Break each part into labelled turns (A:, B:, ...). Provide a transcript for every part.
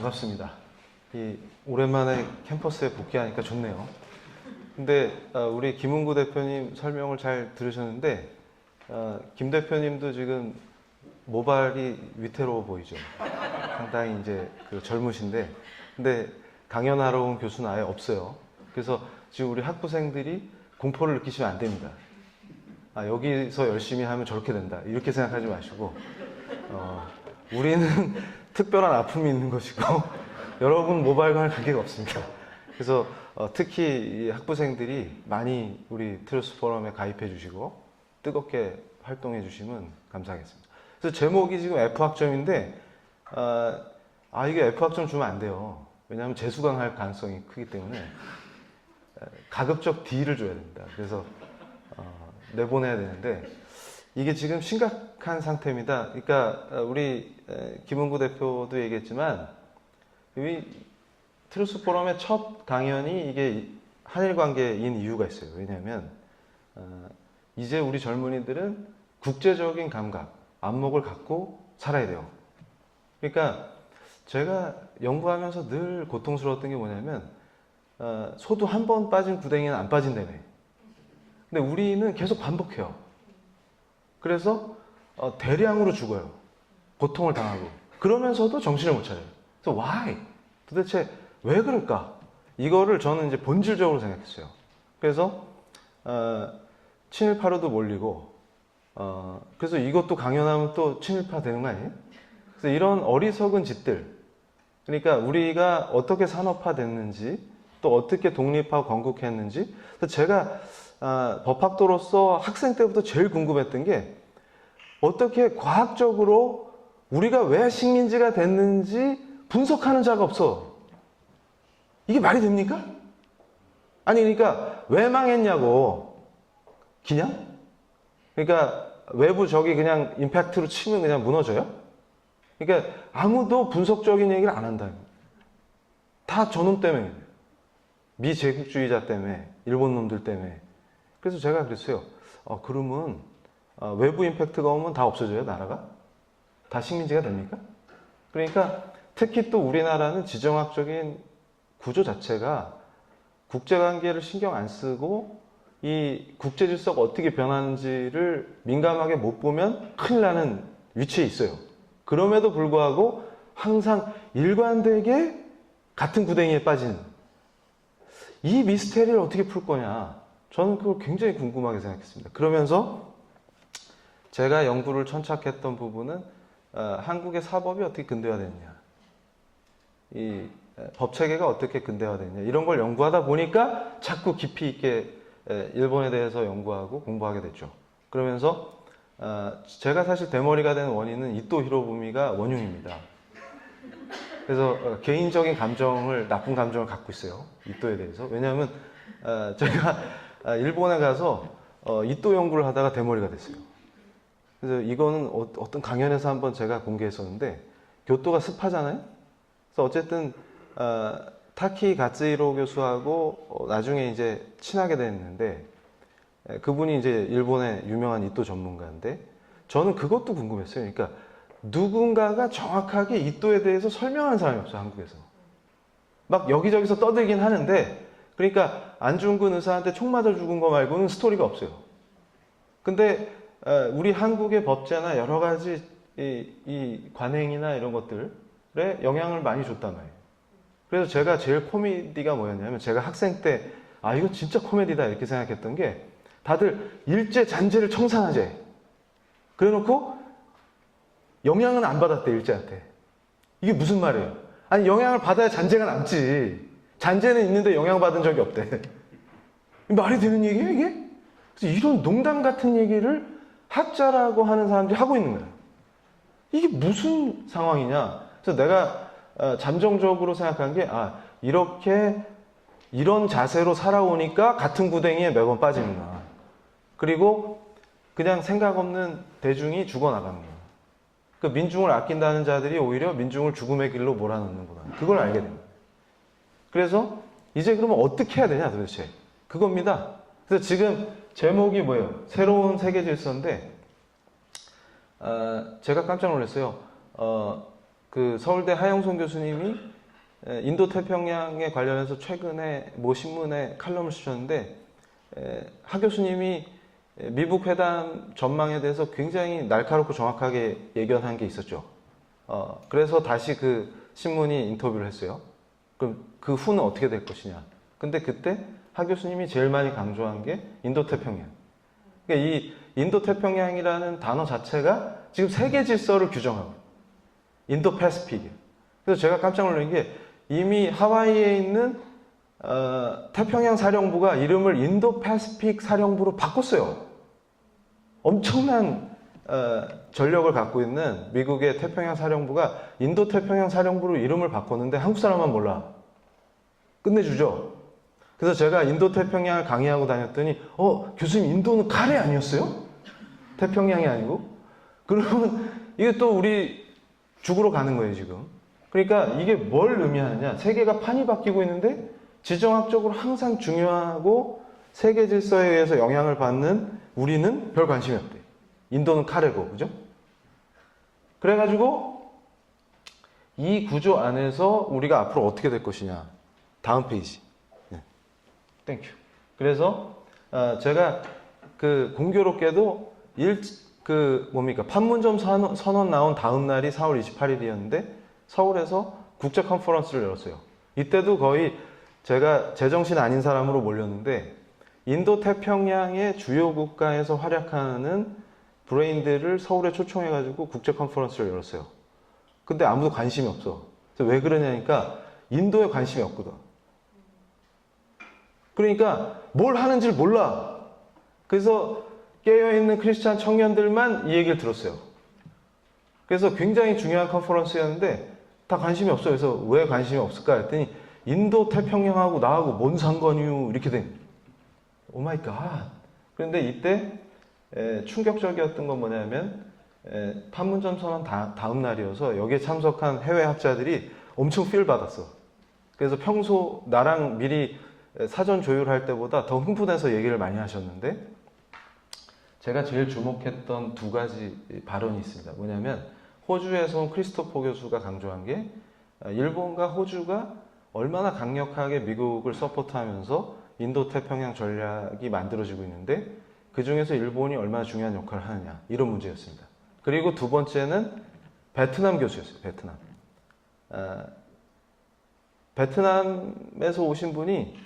A: 반갑습니다. 오랜만에 캠퍼스에 복귀하니까 좋네요. 근데 우리 김은구 대표님 설명을 잘 들으셨는데 김 대표님도 지금 모발이 위태로워 보이죠. 상당히 이제 젊으신데, 근데 강연하러 온 교수는 아예 없어요. 그래서 지금 우리 학부생들이 공포를 느끼시면 안 됩니다. 여기서 열심히 하면 저렇게 된다, 이렇게 생각하지 마시고 우리는 특별한 아픔이 있는 것이고 여러분 모발과는 관계가 없습니다. 그래서 특히 이 학부생들이 많이 우리 트루스 포럼에 가입해 주시고 뜨겁게 활동해 주시면 감사하겠습니다. 그래서 제목이 지금 F학점인데 이게 F학점 주면 안 돼요. 왜냐하면 재수강할 가능성이 크기 때문에 가급적 D를 줘야 됩니다. 그래서 내보내야 되는데 이게 지금 심각한 상태입니다. 그러니까 우리 김은구 대표도 얘기했지만 이 트루스 포럼의 첫 강연이 이게 한일 관계인 이유가 있어요. 왜냐하면 이제 우리 젊은이들은 국제적인 감각, 안목을 갖고 살아야 돼요. 그러니까 제가 연구하면서 늘 고통스러웠던 게 뭐냐면 소도 한 번 빠진 구덩이는 안 빠진다며. 근데 우리는 계속 반복해요. 그래서 대량으로 죽어요. 고통을 당하고. 그러면서도 정신을 못 차려요. 그래서 why? 도대체 왜 그럴까? 이거를 저는 이제 본질적으로 생각했어요. 그래서 친일파로도 몰리고 그래서 이것도 강연하면 또 친일파 되는 거 아니에요? 그래서 이런 어리석은 짓들, 그러니까 우리가 어떻게 산업화 됐는지 또 어떻게 독립하고 건국했는지, 그래서 제가 법학도로서 학생 때부터 제일 궁금했던 게 어떻게 과학적으로 우리가 왜 식민지가 됐는지 분석하는 자가 없어. 이게 말이 됩니까? 아니 그러니까 왜 망했냐고. 그냥? 그러니까 외부 적이 그냥 임팩트로 치면 그냥 무너져요? 그러니까 아무도 분석적인 얘기를 안 한다. 다 저놈 때문에. 미제국주의자 때문에, 일본 놈들 때문에. 그래서 제가 그랬어요. 그러면 외부 임팩트가 오면 다 없어져요, 나라가? 다 식민지가 됩니까? 그러니까 특히 또 우리나라는 지정학적인 구조 자체가 국제관계를 신경 안 쓰고 이 국제질서가 어떻게 변하는지를 민감하게 못 보면 큰일 나는 위치에 있어요. 그럼에도 불구하고 항상 일관되게 같은 구덩이에 빠지는 이 미스테리를 어떻게 풀 거냐, 저는 그걸 굉장히 궁금하게 생각했습니다. 그러면서 제가 연구를 천착했던 부분은 한국의 사법이 어떻게 근대화됐냐, 이 법체계가 어떻게 근대화됐냐, 이런 걸 연구하다 보니까 자꾸 깊이 있게 일본에 대해서 연구하고 공부하게 됐죠. 그러면서 제가 사실 대머리가 된 원인은 이토 히로부미가 원흉입니다. 그래서 개인적인 감정을, 나쁜 감정을 갖고 있어요, 이토에 대해서. 왜냐하면 제가 일본에 가서 이토 연구를 하다가 대머리가 됐어요. 그래서 이거는 어떤 강연에서 한번 제가 공개했었는데, 교토가 습하잖아요. 그래서 어쨌든 타키 가츠히로 교수하고 나중에 이제 친하게 됐는데, 그분이 이제 일본의 유명한 이토 전문가인데, 저는 그것도 궁금했어요. 그러니까 누군가가 정확하게 이토에 대해서 설명하는 사람이 없어요, 한국에서. 막 여기저기서 떠들긴 하는데, 그러니까 안중근 의사한테 총 맞아 죽은 거 말고는 스토리가 없어요. 근데 우리 한국의 법제나 여러 가지 이 관행이나 이런 것들에 영향을 많이 줬단 말이에요. 그래서 제가 제일 코미디가 뭐였냐면, 제가 학생 때 이거 진짜 코미디다 이렇게 생각했던 게, 다들 일제 잔재를 청산하재, 그래놓고 영향은 안 받았대, 일제한테. 이게 무슨 말이에요? 아니 영향을 받아야 잔재가 남지, 잔재는 있는데 영향받은 적이 없대. 말이 되는 얘기예요 이게? 그래서 이런 농담 같은 얘기를 학자라고 하는 사람들이 하고 있는 거예요. 이게 무슨 상황이냐. 그래서 내가 잠정적으로 생각한 게, 이렇게 이런 자세로 살아오니까 같은 구덩이에 매번 빠지는구나. 그리고 그냥 생각 없는 대중이 죽어나가는 거야. 그 민중을 아낀다는 자들이 오히려 민중을 죽음의 길로 몰아넣는구나. 그걸 알게 됩니다. 그래서 이제 그러면 어떻게 해야 되냐 도대체, 그겁니다. 그래서 지금 제목이 뭐예요? 새로운 세계 질서인데, 제가 깜짝 놀랐어요. 그 서울대 하영손 교수님이 인도 태평양에 관련해서 최근에 모 신문에 칼럼을 쓰셨는데 하 교수님이 미북 회담 전망에 대해서 굉장히 날카롭고 정확하게 예견한 게 있었죠. 그래서 다시 그 신문이 인터뷰를 했어요. 그럼 그 후는 어떻게 될 것이냐. 근데 그때 하 교수님이 제일 많이 강조한 게 인도 태평양. 그러니까 이 인도 태평양이라는 단어 자체가 지금 세계 질서를 규정하고 인도 패시픽. 그래서 제가 깜짝 놀란 게 이미 하와이에 있는 태평양 사령부가 이름을 인도 패시픽 사령부로 바꿨어요. 엄청난 전력을 갖고 있는 미국의 태평양 사령부가 인도 태평양 사령부로 이름을 바꿨는데 한국 사람만 몰라. 끝내주죠. 그래서 제가 인도 태평양을 강의하고 다녔더니 교수님 인도는 카레 아니었어요? 태평양이 아니고? 그러면 이게 또 우리 죽으러 가는 거예요 지금. 그러니까 이게 뭘 의미하느냐. 세계가 판이 바뀌고 있는데 지정학적으로 항상 중요하고 세계 질서에 의해서 영향을 받는 우리는 별 관심이 없대. 인도는 카레고, 그죠? 그래가지고 이 구조 안에서 우리가 앞으로 어떻게 될 것이냐. 다음 페이지. 네. 땡큐. 그래서 제가 그 공교롭게도 판문점 선언 나온 다음 날이 4월 28일이었는데 서울에서 국제 컨퍼런스를 열었어요. 이때도 거의 제가 제정신 아닌 사람으로 몰렸는데 인도 태평양의 주요 국가에서 활약하는 브레인들을 서울에 초청해가지고 국제 컨퍼런스를 열었어요. 근데 아무도 관심이 없어. 그래서 왜 그러냐니까 인도에 관심이 없거든. 그러니까 뭘 하는지를 몰라. 그래서 깨어있는 크리스찬 청년들만 이 얘기를 들었어요. 그래서 굉장히 중요한 컨퍼런스였는데 다 관심이 없어요. 그래서 왜 관심이 없을까 했더니 인도 태평양하고 나하고 뭔 상관이요? 이렇게 된. 오 마이 갓. 그런데 이때 충격적이었던 건 뭐냐면 판문점 선언 다음 날이어서 여기에 참석한 해외 학자들이 엄청 필 받았어. 그래서 평소 나랑 미리 사전 조율할 때보다 더 흥분해서 얘기를 많이 하셨는데 제가 제일 주목했던 두 가지 발언이 있습니다. 뭐냐면 호주에서 온 크리스토퍼 교수가 강조한 게 일본과 호주가 얼마나 강력하게 미국을 서포트하면서 인도 태평양 전략이 만들어지고 있는데 그 중에서 일본이 얼마나 중요한 역할을 하느냐 이런 문제였습니다. 그리고 두 번째는 베트남 교수였어요. 베트남에서 오신 분이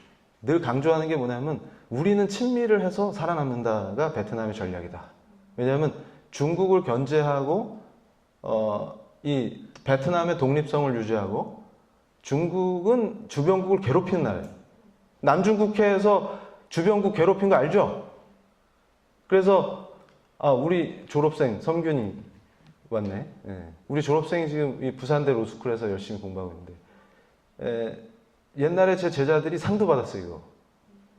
A: 늘 강조하는 게 뭐냐면 우리는 친미를 해서 살아남는다가 베트남의 전략이다. 왜냐하면 중국을 견제하고 이 베트남의 독립성을 유지하고 중국은 주변국을 괴롭히는 나라예요. 남중국해에서 주변국 괴롭힌 거 알죠? 그래서 우리 졸업생 섬균이 왔네. 네. 우리 졸업생이 지금 이 부산대 로스쿨에서 열심히 공부하고 있는데 옛날에 제 제자들이 상도 받았어요. 이거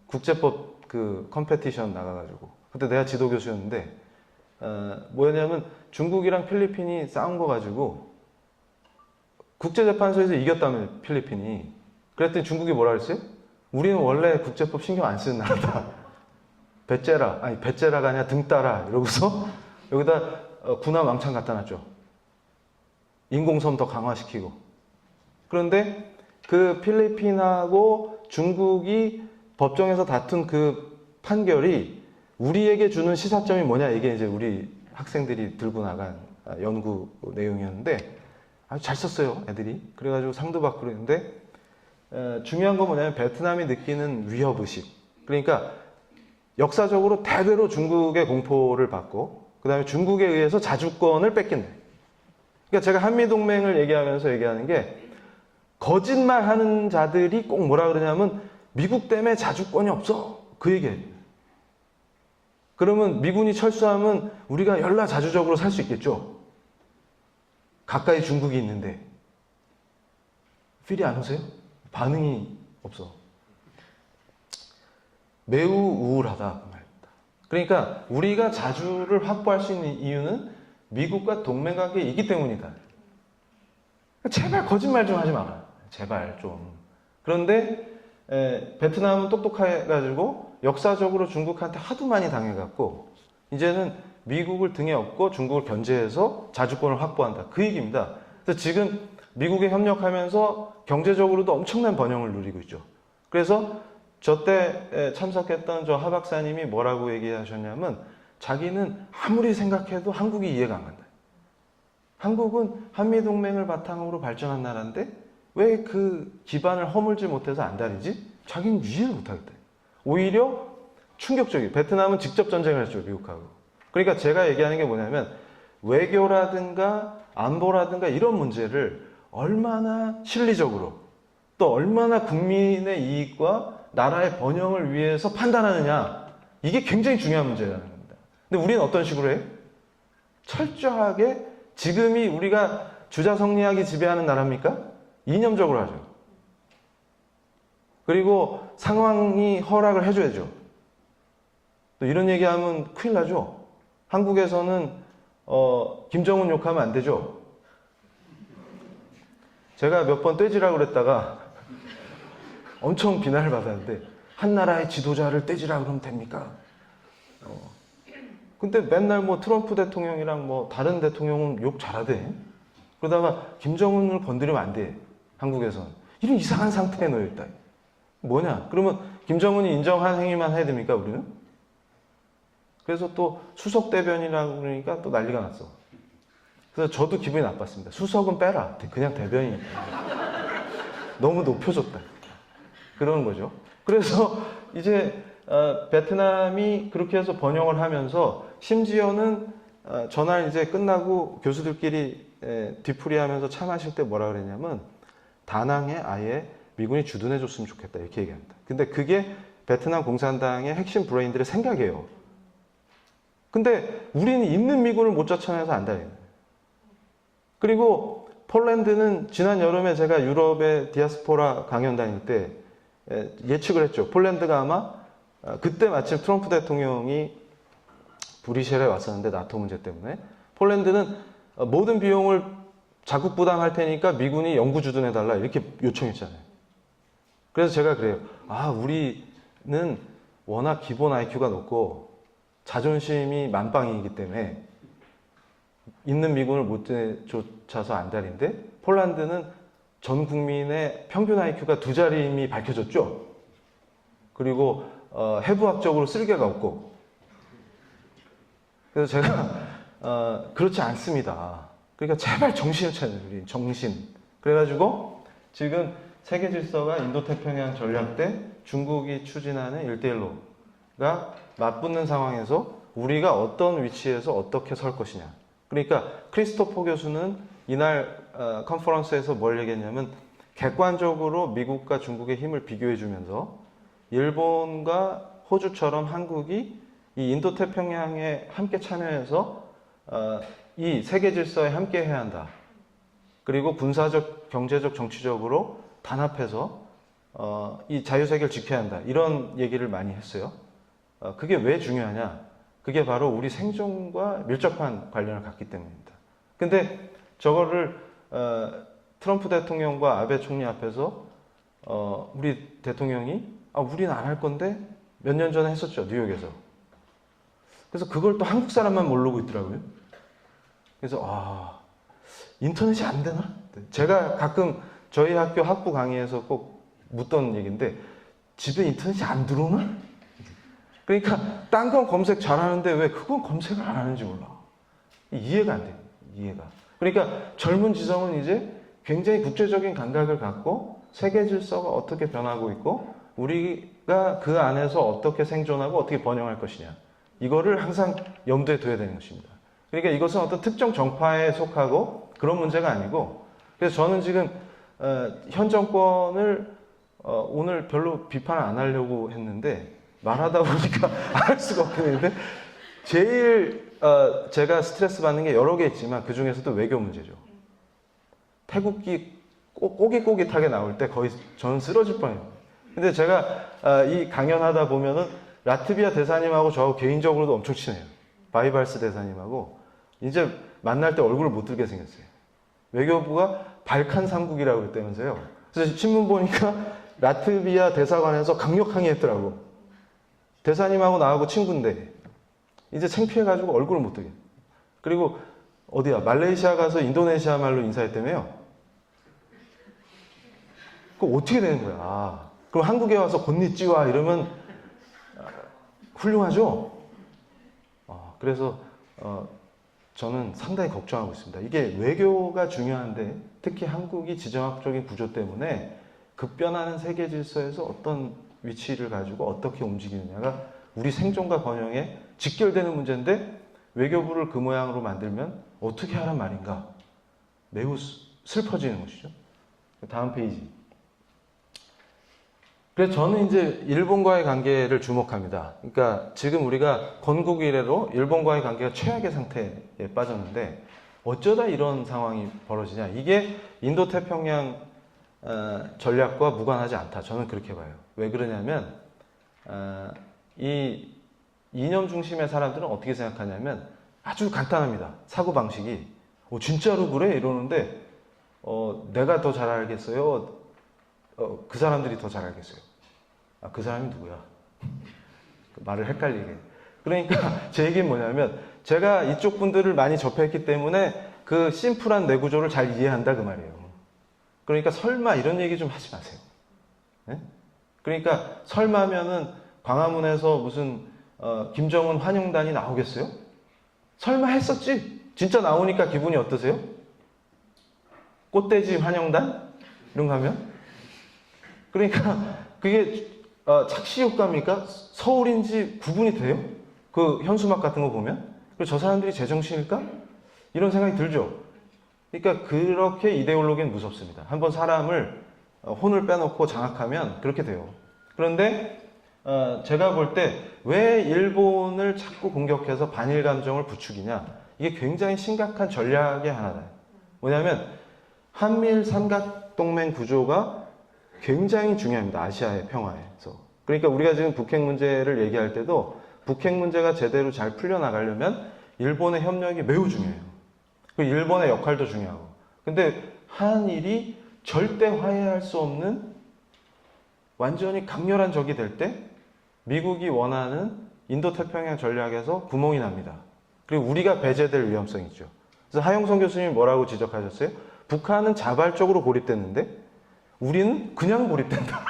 A: 국제법 그 컴페티션 나가가지고 그때 내가 지도 교수였는데 뭐였냐면 중국이랑 필리핀이 싸운 거 가지고 국제재판소에서 이겼다며 필리핀이. 그랬더니 중국이 뭐라 그랬어요? 우리는 원래 국제법 신경 안 쓰는 나라다. 배째라가 아니라 등 따라 이러고서 여기다 군함 왕창 갖다 놨죠. 인공섬 더 강화시키고. 그런데 그 필리핀하고 중국이 법정에서 다툰 그 판결이 우리에게 주는 시사점이 뭐냐, 이게 이제 우리 학생들이 들고 나간 연구 내용이었는데 아주 잘 썼어요, 애들이. 그래가지고 상도 받고 그랬는데 중요한 건 뭐냐면 베트남이 느끼는 위협의식. 그러니까 역사적으로 대대로 중국의 공포를 받고 그 다음에 중국에 의해서 자주권을 뺏긴다. 그러니까 제가 한미동맹을 얘기하면서 얘기하는 게 거짓말하는 자들이 꼭 뭐라 그러냐면 미국 때문에 자주권이 없어. 그 얘기예요. 그러면 미군이 철수하면 우리가 열나 자주적으로 살 수 있겠죠. 가까이 중국이 있는데. 필이 안 오세요? 반응이 없어. 매우 우울하다 그 말입니다. 그러니까 우리가 자주를 확보할 수 있는 이유는 미국과 동맹관계에 있기 때문이다. 제발 거짓말 좀 하지 마라. 제발 좀. 그런데 베트남은 똑똑해가지고 역사적으로 중국한테 하도 많이 당해갖고 이제는 미국을 등에 업고 중국을 견제해서 자주권을 확보한다. 그 얘기입니다. 그래서 지금 미국에 협력하면서 경제적으로도 엄청난 번영을 누리고 있죠. 그래서 저 때 참석했던 저 하 박사님이 뭐라고 얘기하셨냐면 자기는 아무리 생각해도 한국이 이해가 안 간다. 한국은 한미동맹을 바탕으로 발전한 나라인데 왜 그 기반을 허물지 못해서 안달이지? 자기는 이해를 못하겠다. 오히려 충격적이에요. 베트남은 직접 전쟁을 했죠, 미국하고. 그러니까 제가 얘기하는 게 뭐냐면 외교라든가 안보라든가 이런 문제를 얼마나 실리적으로 또 얼마나 국민의 이익과 나라의 번영을 위해서 판단하느냐, 이게 굉장히 중요한 문제라는 겁니다. 근데 우리는 어떤 식으로 해요? 철저하게 지금이 우리가 주자성리학이 지배하는 나라입니까? 이념적으로 하죠. 그리고 상황이 허락을 해줘야죠. 또 이런 얘기하면 큰일 나죠. 한국에서는 김정은 욕하면 안 되죠. 제가 몇 번 떼지라고 그랬다가 엄청 비난을 받았는데 한 나라의 지도자를 떼지라 그러면 됩니까? 근데 맨날 뭐 트럼프 대통령이랑 뭐 다른 대통령은 욕 잘하대. 그러다가 김정은을 건드리면 안 돼. 한국에서는. 이런 이상한 상태에 놓여 있다. 뭐냐? 그러면 김정은이 인정한 행위만 해야 됩니까, 우리는? 그래서 또 수석 대변이라고 그러니까 또 난리가 났어. 그래서 저도 기분이 나빴습니다. 수석은 빼라. 그냥 대변인. 너무 높여줬다. 그런 거죠. 그래서 이제 베트남이 그렇게 해서 번영을 하면서 심지어는 전날 이제 끝나고 교수들끼리 뒤풀이하면서 차 마실 때 뭐라 그랬냐면 다낭에 아예 미군이 주둔해 줬으면 좋겠다 이렇게 얘기합니다. 근데 그게 베트남 공산당의 핵심 브레인들의 생각이에요. 근데 우리는 있는 미군을 못 쫓아내서 안달이에요. 그리고 폴란드는 지난 여름에 제가 유럽의 디아스포라 강연 다닐 때 예측을 했죠. 폴란드가 아마 그때 마침 트럼프 대통령이 브뤼셀에 왔었는데 나토 문제 때문에 폴란드는 모든 비용을 자국 부담할 테니까 미군이 영구 주둔해달라 이렇게 요청했잖아요. 그래서 제가 그래요. 우리는 워낙 기본 IQ가 높고 자존심이 만빵이기 때문에 있는 미군을 못 쫓아서 안달인데 폴란드는 전 국민의 평균 IQ가 2자리 이미 밝혀졌죠. 그리고 해부학적으로 쓸개가 없고 그래서 제가 그렇지 않습니다. 그러니까 제발 정신을 차려요. 우리 정신. 그래가지고 지금 세계 질서가 인도태평양 전략 때 중국이 추진하는 1대1로가 맞붙는 상황에서 우리가 어떤 위치에서 어떻게 설 것이냐. 그러니까 크리스토퍼 교수는 이날 컨퍼런스에서 뭘 얘기했냐면 객관적으로 미국과 중국의 힘을 비교해 주면서 일본과 호주처럼 한국이 이 인도태평양에 함께 참여해서 이 세계 질서에 함께 해야 한다. 그리고 군사적, 경제적, 정치적으로 단합해서 이 자유세계를 지켜야 한다. 이런 얘기를 많이 했어요. 그게 왜 중요하냐? 그게 바로 우리 생존과 밀접한 관련을 갖기 때문입니다. 근데 저거를 트럼프 대통령과 아베 총리 앞에서 우리 대통령이 우리는 안 할 건데 몇 년 전에 했었죠. 뉴욕에서. 그래서 그걸 또 한국 사람만 모르고 있더라고요. 그래서 인터넷이 안 되나? 제가 가끔 저희 학교 학부 강의에서 꼭 묻던 얘기인데 집에 인터넷이 안 들어오나? 그러니까 딴 건 검색 잘하는데 왜 그건 검색을 안 하는지 몰라. 이해가 안 돼요. 이해가. 그러니까 젊은 지성은 이제 굉장히 국제적인 감각을 갖고 세계 질서가 어떻게 변하고 있고 우리가 그 안에서 어떻게 생존하고 어떻게 번영할 것이냐. 이거를 항상 염두에 둬야 되는 것입니다. 그러니까 이것은 어떤 특정 정파에 속하고 그런 문제가 아니고 그래서 저는 지금 현 정권을 오늘 별로 비판을 안 하려고 했는데 말하다 보니까 안 할 수가 없겠는데 제일 제가 스트레스 받는 게 여러 개 있지만 그 중에서도 외교 문제죠. 태국기 꼬깃꼬깃하게 나올 때 거의 저는 쓰러질 뻔해요. 근데 제가 이 강연하다 보면은 라트비아 대사님하고 저하고 개인적으로도 엄청 친해요. 바이발스 대사님하고 이제 만날 때 얼굴을 못 들게 생겼어요. 외교부가 발칸 삼국이라고 했다면서요. 그래서 신문 보니까 라트비아 대사관에서 강력 항의했더라고. 대사님하고 나하고 친구인데 이제 창피해가지고 얼굴을 못 들게. 그리고 어디야 말레이시아 가서 인도네시아 말로 인사했다며요. 그럼 어떻게 되는 거야? 그럼 한국에 와서 곤니찌와 이러면 훌륭하죠? 그래서 저는 상당히 걱정하고 있습니다. 이게 외교가 중요한데 특히 한국이 지정학적인 구조 때문에 급변하는 세계 질서에서 어떤 위치를 가지고 어떻게 움직이느냐가 우리 생존과 번영에 직결되는 문제인데 외교부를 그 모양으로 만들면 어떻게 하란 말인가? 매우 슬퍼지는 것이죠. 다음 페이지. 그래서 저는 이제 일본과의 관계를 주목합니다. 그러니까 지금 우리가 건국 이래로 일본과의 관계가 최악의 상태에 빠졌는데 어쩌다 이런 상황이 벌어지냐. 이게 인도태평양 전략과 무관하지 않다. 저는 그렇게 봐요. 왜 그러냐면 이 이념 중심의 사람들은 어떻게 생각하냐면 아주 간단합니다. 사고방식이 진짜로 그래? 이러는데 내가 더 잘 알겠어요? 그 사람들이 더 잘 알겠어요. 그 사람이 누구야? 말을 헷갈리게. 그러니까 제 얘기는 뭐냐면 제가 이쪽 분들을 많이 접했기 때문에 그 심플한 내구조를 잘 이해한다 그 말이에요. 그러니까 설마 이런 얘기 좀 하지 마세요. 네? 그러니까 설마면은 광화문에서 무슨 김정은 환영단이 나오겠어요? 설마 했었지? 진짜 나오니까 기분이 어떠세요? 꽃돼지 환영단? 이런 거 하면? 그러니까 그게 착시 효과입니까? 서울인지 구분이 돼요? 그 현수막 같은 거 보면? 그리고 저 사람들이 제정신일까? 이런 생각이 들죠? 그러니까 그렇게 이데올로기는 무섭습니다. 한번 사람을 혼을 빼놓고 장악하면 그렇게 돼요. 그런데 제가 볼 때 왜 일본을 자꾸 공격해서 반일 감정을 부추기냐? 이게 굉장히 심각한 전략의 하나다. 뭐냐면 한미일 삼각동맹 구조가 굉장히 중요합니다. 아시아의 평화에서. 그러니까 우리가 지금 북핵 문제를 얘기할 때도 북핵 문제가 제대로 잘 풀려나가려면 일본의 협력이 매우 중요해요. 그리고 일본의 역할도 중요하고. 근데 한일이 절대 화해할 수 없는 완전히 강렬한 적이 될 때 미국이 원하는 인도태평양 전략에서 구멍이 납니다. 그리고 우리가 배제될 위험성이 있죠. 그래서 하용성 교수님이 뭐라고 지적하셨어요? 북한은 자발적으로 고립됐는데 우리는 그냥 고립된다.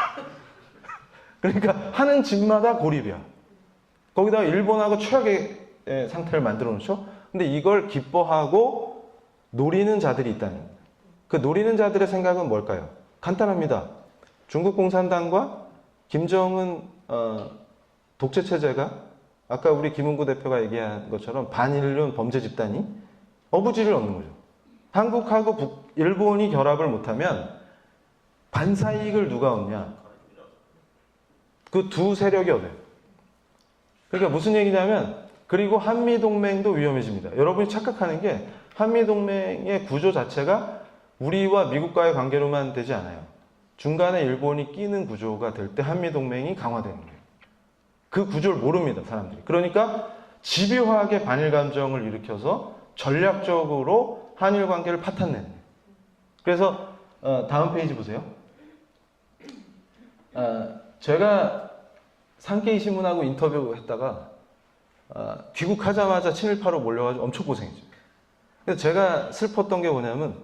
A: 그러니까 하는 짓마다 고립이야. 거기다가 일본하고 최악의 상태를 만들어 놓죠. 근데 이걸 기뻐하고 노리는 자들이 있다는. 그 노리는 자들의 생각은 뭘까요? 간단합니다. 중국 공산당과 김정은 독재 체제가 아까 우리 김은구 대표가 얘기한 것처럼 반일륜 범죄 집단이 어부지를 얻는 거죠. 한국하고 일본이 결합을 못하면 반사이익을 누가 얻냐? 그 두 세력이 얻어요. 그러니까 무슨 얘기냐면 그리고 한미동맹도 위험해집니다. 여러분이 착각하는 게 한미동맹의 구조 자체가 우리와 미국과의 관계로만 되지 않아요. 중간에 일본이 끼는 구조가 될 때 한미동맹이 강화되는 거예요. 그 구조를 모릅니다, 사람들이. 그러니까 집요하게 반일 감정을 일으켜서 전략적으로 한일 관계를 파탄내는 거예요. 그래서 다음 페이지 보세요. 제가 산케이 신문하고 인터뷰했다가 귀국하자마자 친일파로 몰려가지고 엄청 고생했죠. 그래서 제가 슬펐던 게 뭐냐면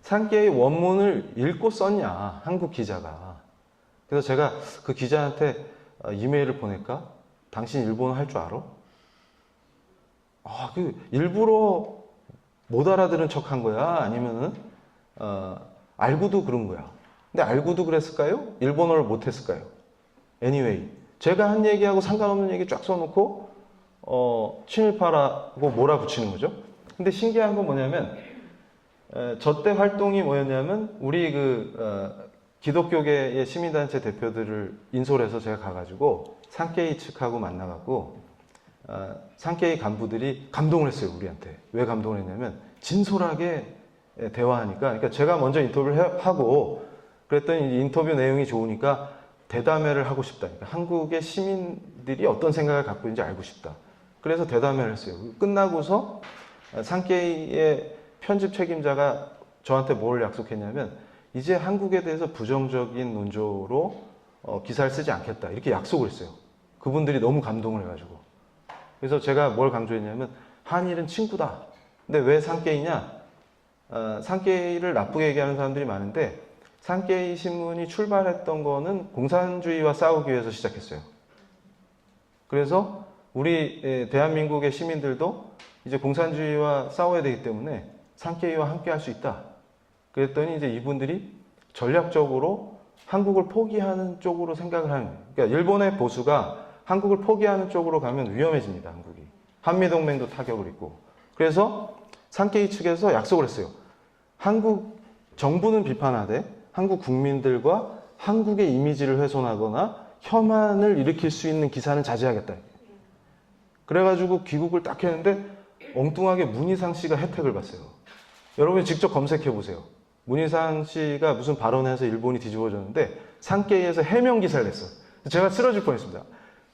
A: 산케이 원문을 읽고 썼냐, 한국 기자가. 그래서 제가 그 기자한테 이메일을 보낼까? 당신 일본어 할 줄 알아? 일부러 못 알아들은 척 한 거야? 아니면은 알고도 그런 거야? 근데 알고도 그랬을까요? 일본어를 못했을까요? Anyway, 제가 한 얘기하고 상관없는 얘기 쫙 써놓고 친일파라고 몰아붙이는 거죠. 근데 신기한 건 뭐냐면 저 때 활동이 뭐였냐면 우리 기독교계의 시민단체 대표들을 인솔해서 제가 가가지고 산케이 측하고 만나갖고 산케이 간부들이 감동을 했어요, 우리한테. 왜 감동을 했냐면 진솔하게 대화하니까. 그러니까 제가 먼저 인터뷰를 하고 그랬더니 인터뷰 내용이 좋으니까 대담회를 하고 싶다. 그러니까 한국의 시민들이 어떤 생각을 갖고 있는지 알고 싶다. 그래서 대담회를 했어요. 끝나고서 산케이의 편집 책임자가 저한테 뭘 약속했냐면 이제 한국에 대해서 부정적인 논조로 기사를 쓰지 않겠다. 이렇게 약속을 했어요. 그분들이 너무 감동을 해가지고. 그래서 제가 뭘 강조했냐면 한일은 친구다. 근데 왜 산케이냐? 산케이를 나쁘게 얘기하는 사람들이 많은데 산케이 신문이 출발했던 거는 공산주의와 싸우기 위해서 시작했어요. 그래서 우리 대한민국의 시민들도 이제 공산주의와 싸워야 되기 때문에 산케이와 함께 할 수 있다. 그랬더니 이제 이분들이 전략적으로 한국을 포기하는 쪽으로 생각을 하는 거예요. 그러니까 일본의 보수가 한국을 포기하는 쪽으로 가면 위험해집니다, 한국이. 한미동맹도 타격을 입고. 그래서 산케이 측에서 약속을 했어요. 한국 정부는 비판하되 한국 국민들과 한국의 이미지를 훼손하거나 혐한을 일으킬 수 있는 기사는 자제하겠다. 그래가지고 귀국을 딱 했는데 엉뚱하게 문희상 씨가 혜택을 봤어요. 여러분이 직접 검색해 보세요. 문희상 씨가 무슨 발언해서 일본이 뒤집어졌는데 산케이에서 해명 기사를 냈어요. 제가 쓰러질 뻔했습니다.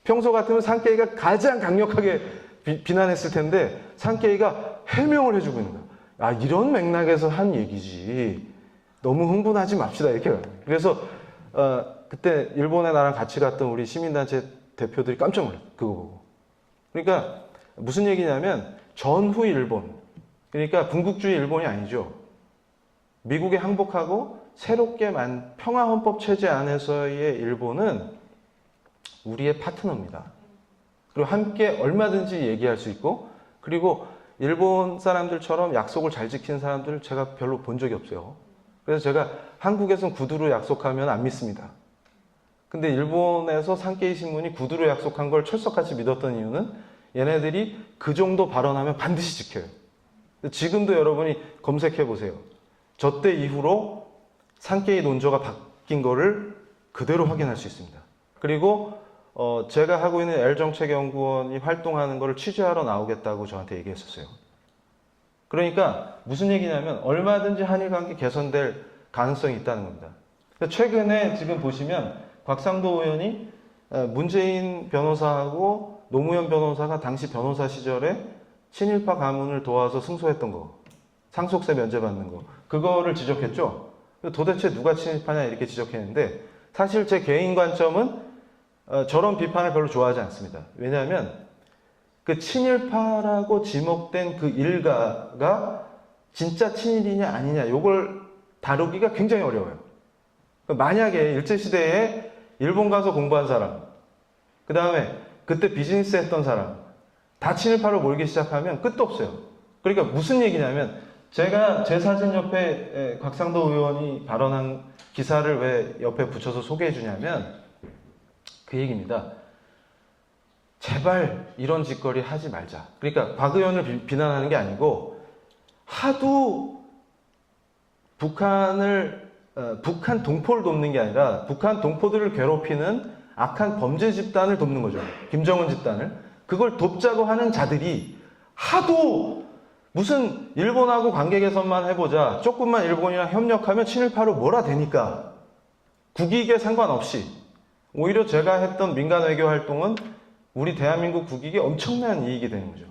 A: 평소 같으면 산케이가 가장 강력하게 비난했을 텐데 산케이가 해명을 해주고 있는 거예요. 아, 이런 맥락에서 한 얘기지. 너무 흥분하지 맙시다. 이렇게. 그래서 그때 일본에 나랑 같이 갔던 우리 시민단체 대표들이 깜짝 놀랐어요. 그거 보고. 그러니까 무슨 얘기냐면 전후 일본, 그러니까 군국주의 일본이 아니죠. 미국에 항복하고 새롭게 평화헌법 체제 안에서의 일본은 우리의 파트너입니다. 그리고 함께 얼마든지 얘기할 수 있고, 그리고 일본 사람들처럼 약속을 잘 지키는 사람들을 제가 별로 본 적이 없어요. 그래서 제가 한국에서는 구두로 약속하면 안 믿습니다. 근데 일본에서 산케이 신문이 구두로 약속한 걸 철석같이 믿었던 이유는 얘네들이 그 정도 발언하면 반드시 지켜요. 지금도 여러분이 검색해 보세요. 저 때 이후로 산케이 논조가 바뀐 거를 그대로 확인할 수 있습니다. 그리고 제가 하고 있는 L정책연구원이 활동하는 거를 취재하러 나오겠다고 저한테 얘기했었어요. 그러니까 무슨 얘기냐면 얼마든지 한일 관계 개선될 가능성이 있다는 겁니다. 최근에 지금 보시면 곽상도 의원이 문재인 변호사하고 노무현 변호사가 당시 변호사 시절에 친일파 가문을 도와서 승소했던 거, 상속세 면제받는 거, 그거를 지적했죠. 도대체 누가 친일파냐 이렇게 지적했는데 사실 제 개인 관점은 저런 비판을 별로 좋아하지 않습니다. 왜냐하면 그 친일파라고 지목된 그 일가가 진짜 친일이냐 아니냐 이걸 다루기가 굉장히 어려워요. 만약에 일제시대에 일본 가서 공부한 사람, 그 다음에 그때 비즈니스 했던 사람 다 친일파로 몰기 시작하면 끝도 없어요. 그러니까 무슨 얘기냐면 제가 제 사진 옆에 곽상도 의원이 발언한 기사를 왜 옆에 붙여서 소개해 주냐면 그 얘기입니다. 제발 이런 짓거리 하지 말자. 그러니까 박 의원을 비난하는 게 아니고 하도 북한 동포를 돕는 게 아니라 북한 동포들을 괴롭히는 악한 범죄 집단을 돕는 거죠. 김정은 집단을. 그걸 돕자고 하는 자들이 하도 무슨 일본하고 관계 개선만 해보자. 조금만 일본이랑 협력하면 친일파로 몰아대니까 국익에 상관없이 오히려 제가 했던 민간 외교 활동은 우리 대한민국 국익에 엄청난 이익이 되는 거죠.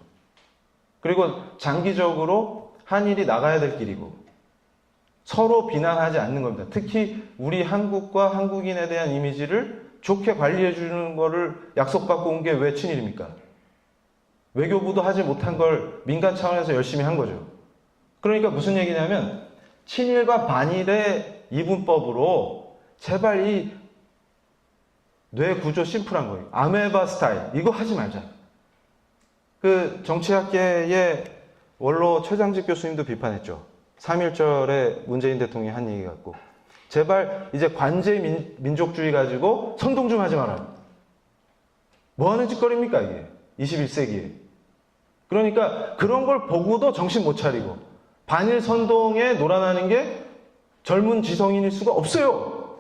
A: 그리고 장기적으로 한일이 나가야 될 길이고 서로 비난하지 않는 겁니다. 특히 우리 한국과 한국인에 대한 이미지를 좋게 관리해 주는 거를 약속받고 온 게 왜 친일입니까? 외교부도 하지 못한 걸 민간 차원에서 열심히 한 거죠. 그러니까 무슨 얘기냐면 친일과 반일의 이분법으로 제발 이 뇌 구조 심플한 거예요. 아메바 스타일 이거 하지 말자. 그 정치학계의 원로 최장직 교수님도 비판했죠. 3.1절에 문재인 대통령이 한 얘기 같고 제발 이제 관제 민족주의 가지고 선동 좀 하지 마라. 뭐 하는 짓거리입니까 이게 21세기에. 그러니까 그런 걸 보고도 정신 못 차리고 반일 선동에 놀아나는 게 젊은 지성인일 수가 없어요.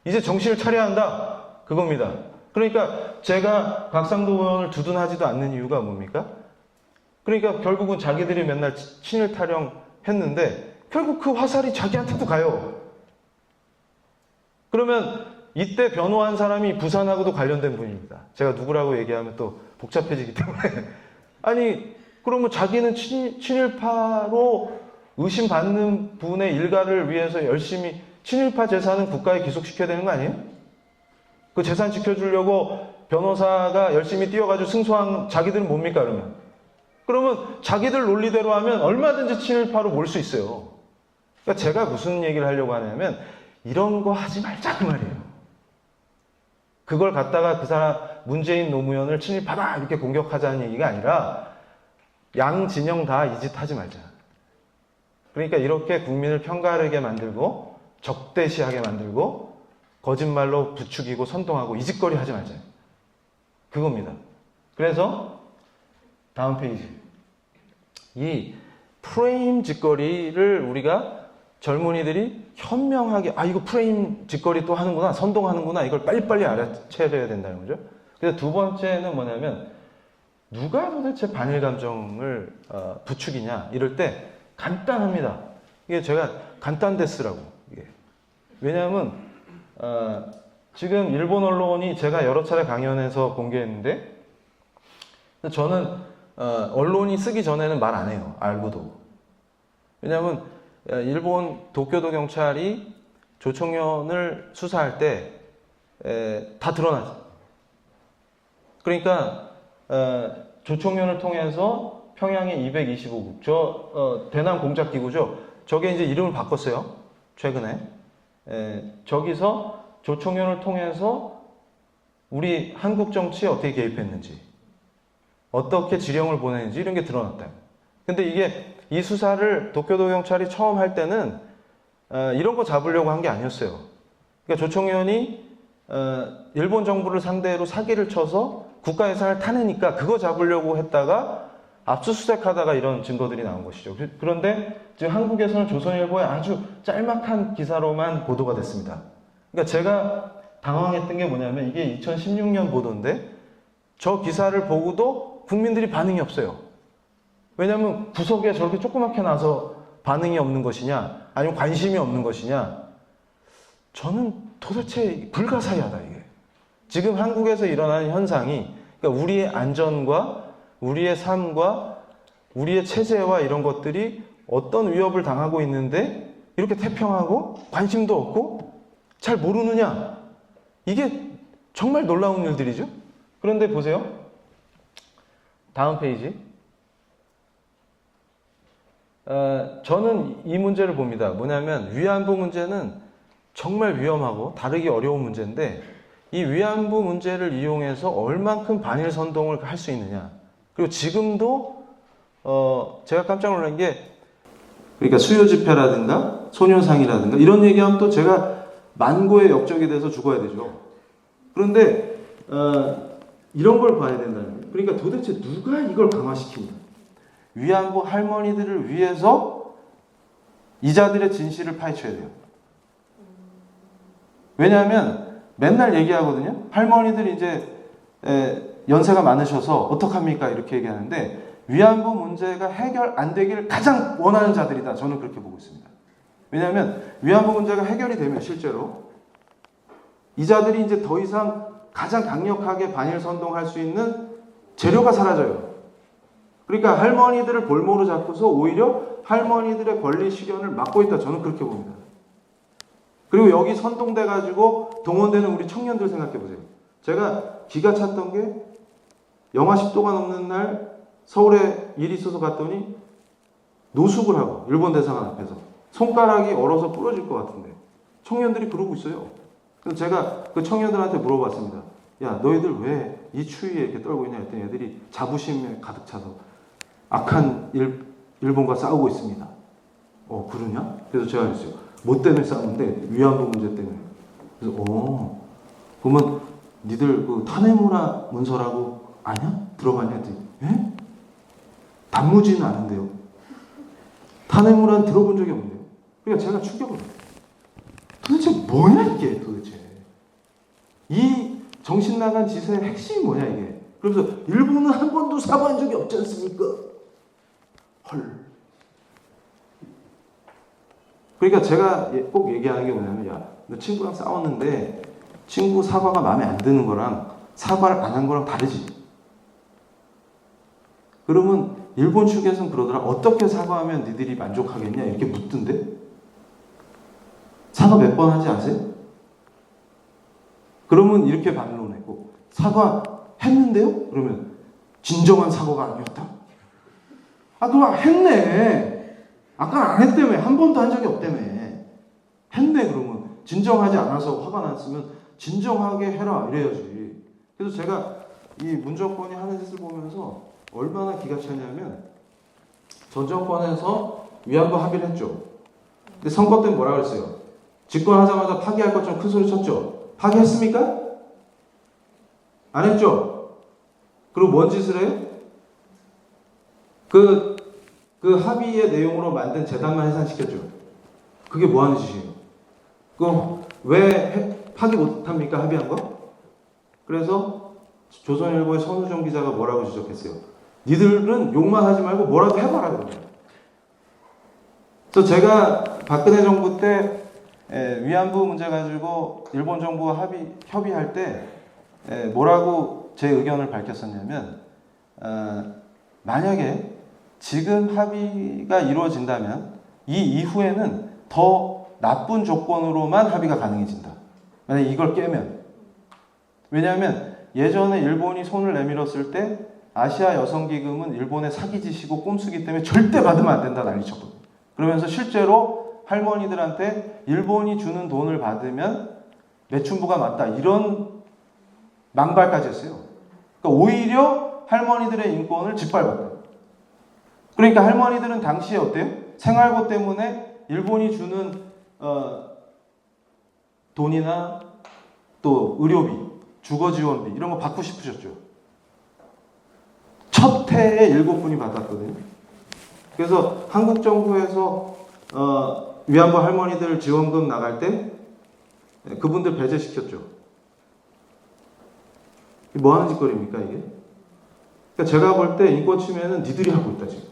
A: 이제 정신을 차려야 한다. 그겁니다. 그러니까 제가 곽상도 의원을 두둔하지도 않는 이유가 뭡니까? 그러니까 결국은 자기들이 맨날 친일 타령했는데 결국 그 화살이 자기한테도 가요. 그러면 이때 변호한 사람이 부산하고도 관련된 분입니다. 제가 누구라고 얘기하면 또 복잡해지기 때문에. 아니 그러면 자기는 친일파로 의심받는 분의 일가를 위해서 열심히 친일파 재산은 국가에 기속시켜야 되는 거 아니에요? 그 재산 지켜주려고 변호사가 열심히 뛰어가지고 승소한 자기들은 뭡니까 그러면? 그러면 자기들 논리대로 하면 얼마든지 친일파로 몰 수 있어요. 그러니까 제가 무슨 얘기를 하려고 하냐면 이런 거 하지 말자는 말이에요. 그걸 갖다가 그 사람 문재인 노무현을 친일파다 이렇게 공격하자는 얘기가 아니라 양 진영 다 이 짓 하지 말자. 그러니까 이렇게 국민을 편가르게 만들고 적대시하게 만들고 거짓말로 부추기고 선동하고 이 짓거리 하지 말자. 그겁니다. 그래서 다음 페이지. 이 프레임 짓거리를 우리가 젊은이들이 현명하게 이거 프레임 짓거리 또 하는구나, 선동하는구나, 이걸 빨리빨리 알아채려야 된다는 거죠. 그래서 두 번째는 뭐냐면 누가 도대체 반일 감정을 부추기냐 이럴 때 간단합니다. 이게 제가 간단데스라고. 이게. 왜냐하면 지금 일본 언론이 제가 여러 차례 강연에서 공개했는데 저는 언론이 쓰기 전에는 말 안 해요. 알고도. 왜냐하면 일본 도쿄도 경찰이 조총련을 수사할 때 다 드러나죠. 그러니까 조총련을 통해서 평양의 225국 대남 공작 기구죠. 저게 이제 이름을 바꿨어요. 최근에 저기서 조총련을 통해서 우리 한국 정치에 어떻게 개입했는지, 어떻게 지령을 보냈는지 이런 게 드러났다. 근데 이게 이 수사를 도쿄도 경찰이 처음 할 때는 이런 거 잡으려고 한 게 아니었어요. 그러니까 조총련이 일본 정부를 상대로 사기를 쳐서 국가 예산을 타내니까 그거 잡으려고 했다가 압수수색하다가 이런 증거들이 나온 것이죠. 그런데 지금 한국에서는 조선일보의 아주 짤막한 기사로만 보도가 됐습니다. 그러니까 제가 당황했던 게 뭐냐면 이게 2016년 보도인데 저 기사를 보고도 국민들이 반응이 없어요. 왜냐하면 구석에 저렇게 조그맣게 나서 반응이 없는 것이냐 아니면 관심이 없는 것이냐, 저는 도대체 불가사의하다. 이게 지금 한국에서 일어나는 현상이 그러니까 우리의 안전과 우리의 삶과 우리의 체제와 이런 것들이 어떤 위협을 당하고 있는데 이렇게 태평하고 관심도 없고 잘 모르느냐, 이게 정말 놀라운 일들이죠. 그런데 보세요. 다음 페이지. 저는 이 문제를 봅니다. 뭐냐면 위안부 문제는 정말 위험하고 다루기 어려운 문제인데 이 위안부 문제를 이용해서 얼만큼 반일 선동을 할 수 있느냐. 그리고 지금도 제가 깜짝 놀란 게 그러니까 수요 집회라든가 소녀상이라든가 이런 얘기하면 또 제가 만고의 역적이 돼서 죽어야 되죠. 그런데 이런 걸 봐야 된다는 거예요. 그러니까 도대체 누가 이걸 강화시키냐. 위안부 할머니들을 위해서 이자들의 진실을 파헤쳐야 돼요. 왜냐하면 맨날 얘기하거든요. 할머니들이 이제 연세가 많으셔서 어떡합니까? 이렇게 얘기하는데 위안부 문제가 해결 안 되기를 가장 원하는 자들이다. 저는 그렇게 보고 있습니다. 왜냐하면 위안부 문제가 해결이 되면 실제로 이자들이 이제 더 이상 가장 강력하게 반일 선동할 수 있는 재료가 사라져요. 그러니까 할머니들을 볼모로 잡고서 오히려 할머니들의 권리 실현을 막고 있다. 저는 그렇게 봅니다. 그리고 여기 선동돼가지고 동원되는 우리 청년들 생각해보세요. 제가 기가 찼던 게 영하 10도가 넘는 날 서울에 일이 있어서 갔더니 노숙을 하고 일본 대사관 앞에서 손가락이 얼어서 부러질 것 같은데 청년들이 그러고 있어요. 그래서 제가 그 청년들한테 물어봤습니다. 야, 너희들 왜 이 추위에 이렇게 떨고 있냐 했더니 애들이 자부심에 가득 차서 악한 일본과 싸우고 있습니다. 그러냐? 그래서 제가 그랬어요. 뭐 때문에 싸우는데? 위안부 문제 때문에. 그래서 그러면 니들 그 타네무라 문서라고 아냐? 들어봤냐? 했더니 예? 단무지는 아는데요. 타네무라는 들어본 적이 없는데요. 그러니까 제가 충격을 받아요. 도대체 뭐냐 이게 도대체. 이 정신 나간 짓의 핵심이 뭐냐 이게. 그래서 일본은 한 번도 사과한 적이 없지 않습니까? 헐. 그러니까 제가 꼭 얘기하는 게 뭐냐면 야, 너 친구랑 싸웠는데 친구 사과가 마음에 안 드는 거랑 사과를 안 한 거랑 다르지. 그러면 일본 측에서는 그러더라. 어떻게 사과하면 니들이 만족하겠냐 이렇게 묻던데. 사과 몇 번 하지 아세요? 그러면 이렇게 반론했고 사과했는데요? 그러면 진정한 사과가 아니었다? 그럼 했네. 아까 안 했다며. 한 번도 한 적이 없다며. 했네 그러면. 진정하지 않아서 화가 났으면 진정하게 해라 이래야지. 그래서 제가 이 문정권이 하는 짓을 보면서 얼마나 기가 차냐면 전 정권에서 위안부 합의를 했죠. 근데 선거 때는 뭐라 그랬어요? 집권하자마자 파기할 것처럼 큰 소리 쳤죠. 파기했습니까? 안 했죠? 그리고 뭔 짓을 해요? 그 합의의 내용으로 만든 재단만 해산시켰죠. 그게 뭐 하는 짓이에요? 그럼 왜 파기 못합니까? 합의한 거? 그래서 조선일보의 선우정 기자가 뭐라고 지적했어요? 니들은 욕만 하지 말고 뭐라도 해봐라 그러죠. 그래서 제가 박근혜 정부 때 위안부 문제 가지고 일본 정부와 협의할 때 뭐라고 제 의견을 밝혔었냐면 만약에 지금 합의가 이루어진다면 이 이후에는 더 나쁜 조건으로만 합의가 가능해진다. 만약에 이걸 깨면. 왜냐하면 예전에 일본이 손을 내밀었을 때 아시아 여성기금은 일본의 사기짓이고 꼼수기 때문에 절대 받으면 안 된다 난리쳤거든요. 그러면서 실제로 할머니들한테 일본이 주는 돈을 받으면 매춘부가 맞다 이런 망발까지 했어요. 그러니까 오히려 할머니들의 인권을 짓밟았다. 그러니까 할머니들은 당시에 어때요? 생활고 때문에 일본이 주는 돈이나 또 의료비, 주거지원비 이런 거 받고 싶으셨죠. 첫 해에 7분이 받았거든요. 그래서 한국 정부에서 위안부 할머니들 지원금 나갈 때 그분들 배제시켰죠. 뭐 하는 짓거리입니까 이게? 그러니까 제가 볼 때 인권 침해는 니들이 하고 있다 지금.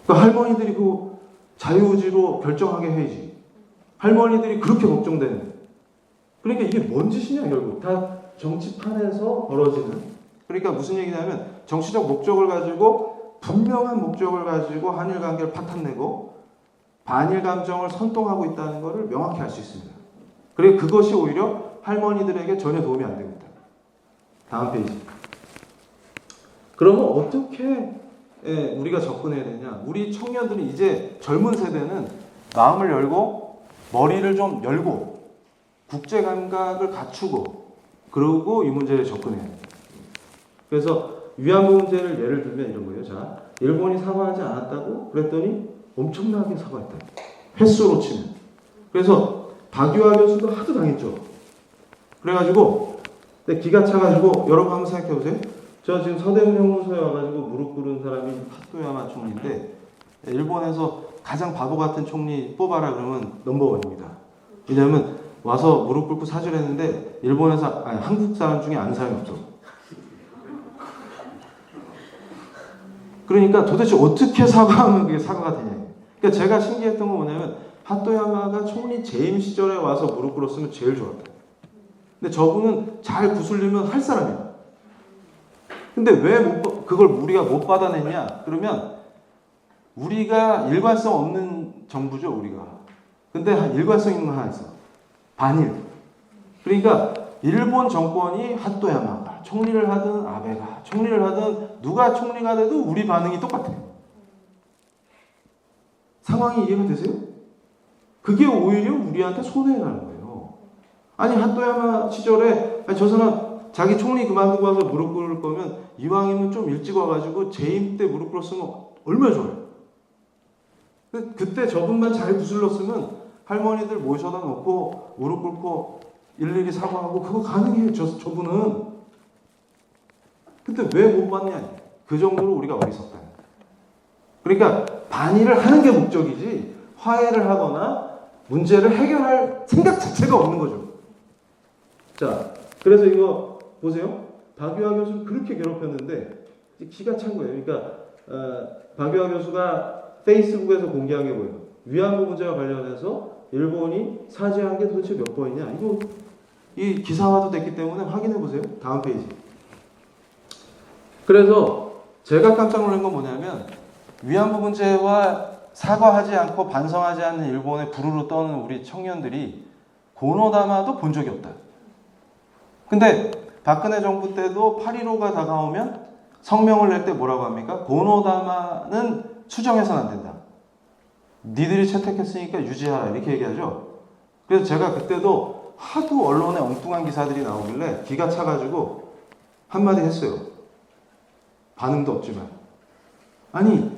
A: 그러니까 할머니들이 그 자유의지로 결정하게 해야지. 할머니들이 그렇게 걱정되는. 그러니까 이게 뭔 짓이냐 결국. 다 정치판에서 벌어지는. 그러니까 무슨 얘기냐면 정치적 목적을 가지고 분명한 목적을 가지고 한일 관계를 파탄내고 반일 감정을 선동하고 있다는 것을 명확히 알 수 있습니다. 그리고 그것이 오히려 할머니들에게 전혀 도움이 안 됩니다. 다음 페이지. 그러면 어떻게 우리가 접근해야 되냐? 우리 청년들이 이제 젊은 세대는 마음을 열고 머리를 좀 열고 국제 감각을 갖추고 그러고 이 문제에 접근해야 됩니다. 그래서 위안부 문제를 예를 들면 이런 거예요. 자, 일본이 사과하지 않았다고 그랬더니 엄청나게 사과했다. 횟수로 치면. 그래서 박유하 교수도 하도 당했죠. 그래가지고 기가 차가지고 여러분 한번 생각해 보세요. 저 지금 서대문 형무소에 와가지고 무릎 꿇은 사람이 하토야마 총리인데 일본에서 가장 바보 같은 총리 뽑아라 그러면 넘버원입니다. 왜냐하면 와서 무릎 꿇고 사죄를 했는데 일본에서 아니 한국 사람 중에 아는 사람이 없어. 그러니까 도대체 어떻게 사과하면 그게 사과가 되냐. 그러니까 제가 신기했던 건 뭐냐면 하토야마가 총리 재임 시절에 와서 무릎 꿇었으면 제일 좋았다. 근데 저분은 잘 구슬리면 할 사람이야. 근데 왜 그걸 우리가 못 받아냈냐? 그러면 우리가 일관성 없는 정부죠, 우리가. 근데 일관성 있는 거 하나 있어. 반일. 그러니까 일본 정권이 하토야마가 총리를 하든 아베가 총리를 하든 누가 총리가 돼도 우리 반응이 똑같아요. 상황이 이해가 되세요? 그게 오히려 우리한테 손해라는 거예요. 아니 하토야마 시절에 저 사람 자기 총리 그만두고 와서 무릎 꿇을 거면 이왕이면 좀 일찍 와가지고 재임 때 무릎 꿇었으면 얼마나 좋아요. 그때 저분만 잘 구슬렀으면 할머니들 모셔다 놓고 무릎 꿇고 일일이 사과하고 그거 가능해요. 저분은. 근데 왜 못 받냐? 그 정도로 우리가 어리석다. 그러니까 반일을 하는 게 목적이지 화해를 하거나 문제를 해결할 생각 자체가 없는 거죠. 자, 그래서 이거 보세요. 박유하 교수를 그렇게 괴롭혔는데 기가 찬 거예요. 그러니까 박유하 교수가 페이스북에서 공개한 게 뭐예요? 위안부 문제와 관련해서 일본이 사죄한 게 도대체 몇 번이냐? 이거 이 기사화도 됐기 때문에 확인해 보세요. 다음 페이지. 그래서 제가 깜짝 놀란 건 뭐냐면 위안부 문제와 사과하지 않고 반성하지 않는 일본에 부르르 떠는 우리 청년들이 고노다마도 본 적이 없다. 근데 박근혜 정부 때도 8.15가 다가오면 성명을 낼 때 뭐라고 합니까? 고노다마는 수정해서는 안 된다. 니들이 채택했으니까 유지하라 이렇게 얘기하죠. 그래서 제가 그때도 하도 언론에 엉뚱한 기사들이 나오길래 기가 차가지고 한마디 했어요. 반응도 없지만. 아니,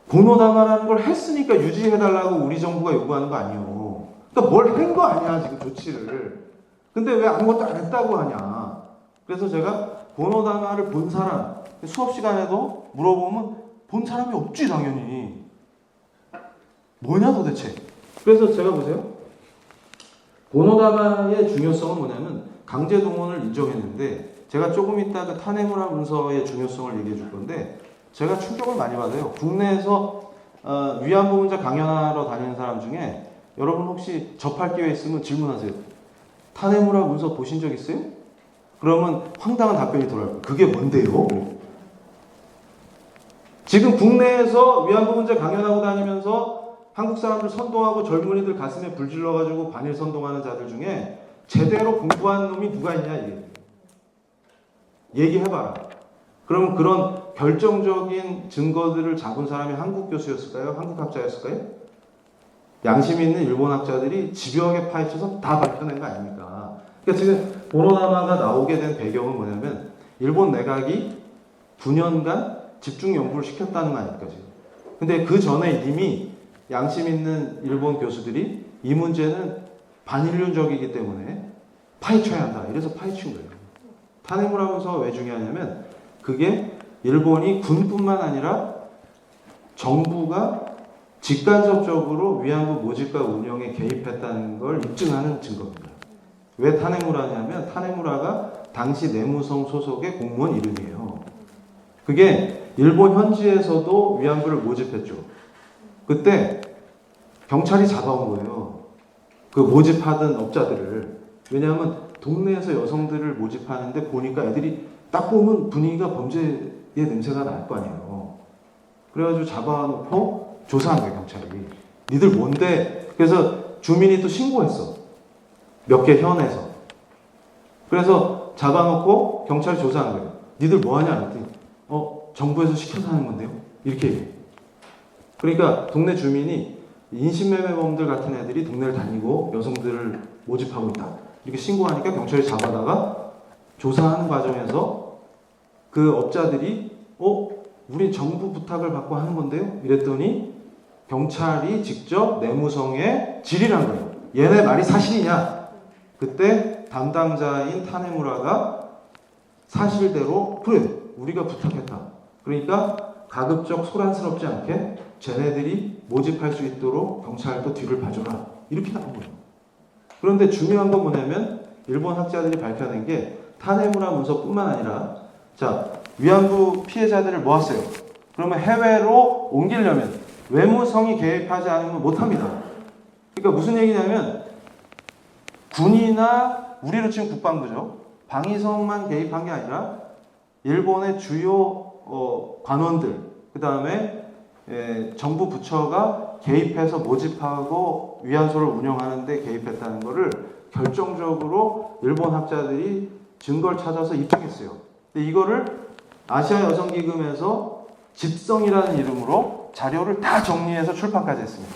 A: 고노다마라는 걸 했으니까 유지해달라고 우리 정부가 요구하는 거 아니에요. 그러니까 뭘 한 거 아니야, 지금 조치를. 근데 왜 아무것도 안 했다고 하냐. 그래서 제가 고노다마를 본 사람, 수업 시간에도 물어보면 본 사람이 없지, 당연히. 뭐냐, 도대체. 그래서 제가 보세요. 고노다마의 중요성은 뭐냐면 강제동원을 인정했는데, 제가 조금 이따 그 타네무라 문서의 중요성을 얘기해 줄 건데, 제가 충격을 많이 받아요. 국내에서 위안부 문제 강연하러 다니는 사람 중에 여러분 혹시 접할 기회 있으면 질문하세요. 타네무라 문서 보신 적 있어요? 그러면 황당한 답변이 돌아올 거예요. 그게 뭔데요? 지금 국내에서 위안부 문제 강연하고 다니면서 한국 사람들 선동하고 젊은이들 가슴에 불 질러가지고 반일 선동하는 자들 중에 제대로 공부한 놈이 누가 있냐, 이게. 얘기해봐라. 그럼 그런 결정적인 증거들을 잡은 사람이 한국 교수였을까요? 한국 학자였을까요? 양심 있는 일본 학자들이 집요하게 파헤쳐서 다 밝혀낸 거 아닙니까? 그러니까 지금 고노다마가 나오게 된 배경은 뭐냐면 일본 내각이 9년간 집중 연구를 시켰다는 거 아닙니까, 지금. 근데 그 전에 이미 양심 있는 일본 교수들이 이 문제는 반인륜적이기 때문에 파헤쳐야 한다. 이래서 파헤친 거예요. 타네무라 문서가 왜 중요하냐면 그게 일본이 군뿐만 아니라 정부가 직간접적으로 위안부 모집과 운영에 개입했다는 걸 입증하는 증거입니다. 왜 타네무라냐면 타네무라가 당시 내무성 소속의 공무원 이름이에요. 그게 일본 현지에서도 위안부를 모집했죠. 그때 경찰이 잡아온 거예요. 그 모집하던 업자들을. 왜냐하면 동네에서 여성들을 모집하는데 보니까 애들이 딱 보면 분위기가 범죄의 냄새가 날 거 아니에요. 그래가지고 잡아놓고 조사한 거예요, 경찰이. 니들 뭔데? 그래서 주민이 또 신고했어. 몇 개 현에서. 그래서 잡아놓고 경찰이 조사한 거예요. 니들 뭐하냐? 그랬더니 정부에서 시켜서 하는 건데요? 이렇게 얘기해요. 그러니까 동네 주민이 인신매매범들 같은 애들이 동네를 다니고 여성들을 모집하고 있다. 이렇게 신고하니까 경찰이 잡아다가 조사하는 과정에서 그 업자들이 우리 정부 부탁을 받고 하는 건데요? 이랬더니 경찰이 직접 내무성에 질의를 한 거예요. 얘네 말이 사실이냐? 그때 담당자인 타네무라가 사실대로 그래, 우리가 부탁했다. 그러니까 가급적 소란스럽지 않게 쟤네들이 모집할 수 있도록 경찰도 뒤를 봐줘라. 이렇게 나온 거예요. 그런데 중요한 건 뭐냐면 일본 학자들이 밝혀낸 게 타네무라 문서뿐만 아니라 자, 위안부 피해자들을 모았어요. 그러면 해외로 옮기려면 외무성이 개입하지 않으면 못합니다. 그러니까 무슨 얘기냐면 군이나 우리로 치면 국방부죠. 방위성만 개입한 게 아니라 일본의 주요 관원들, 그 다음에 정부 부처가 개입해서 모집하고 위안소를 운영하는 데 개입했다는 것을 결정적으로 일본 학자들이 증거를 찾아서 입증했어요. 근데 이거를 아시아 여성기금에서 집성이라는 이름으로 자료를 다 정리해서 출판까지 했습니다.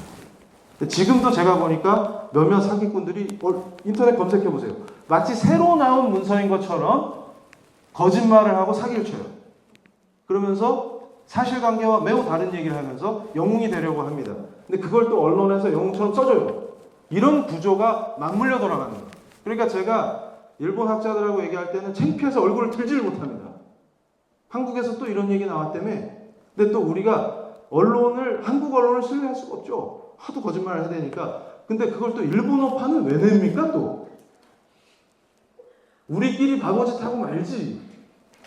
A: 지금도 제가 보니까 몇몇 사기꾼들이 인터넷 검색해보세요. 마치 새로 나온 문서인 것처럼 거짓말을 하고 사기를 쳐요. 그러면서 사실관계와 매우 다른 얘기를 하면서 영웅이 되려고 합니다. 근데 그걸 또 언론에서 영웅처럼 써줘요. 이런 구조가 맞물려 돌아가는 거예요. 그러니까 제가 일본 학자들하고 얘기할 때는 창피해서 얼굴을 들지를 못합니다. 한국에서 또 이런 얘기 나왔다며. 근데 또 우리가 한국 언론을 신뢰할 수가 없죠. 하도 거짓말을 해야 되니까. 근데 그걸 또 일본어판은 왜 냅니까 또? 우리끼리 바보짓 하고 말지.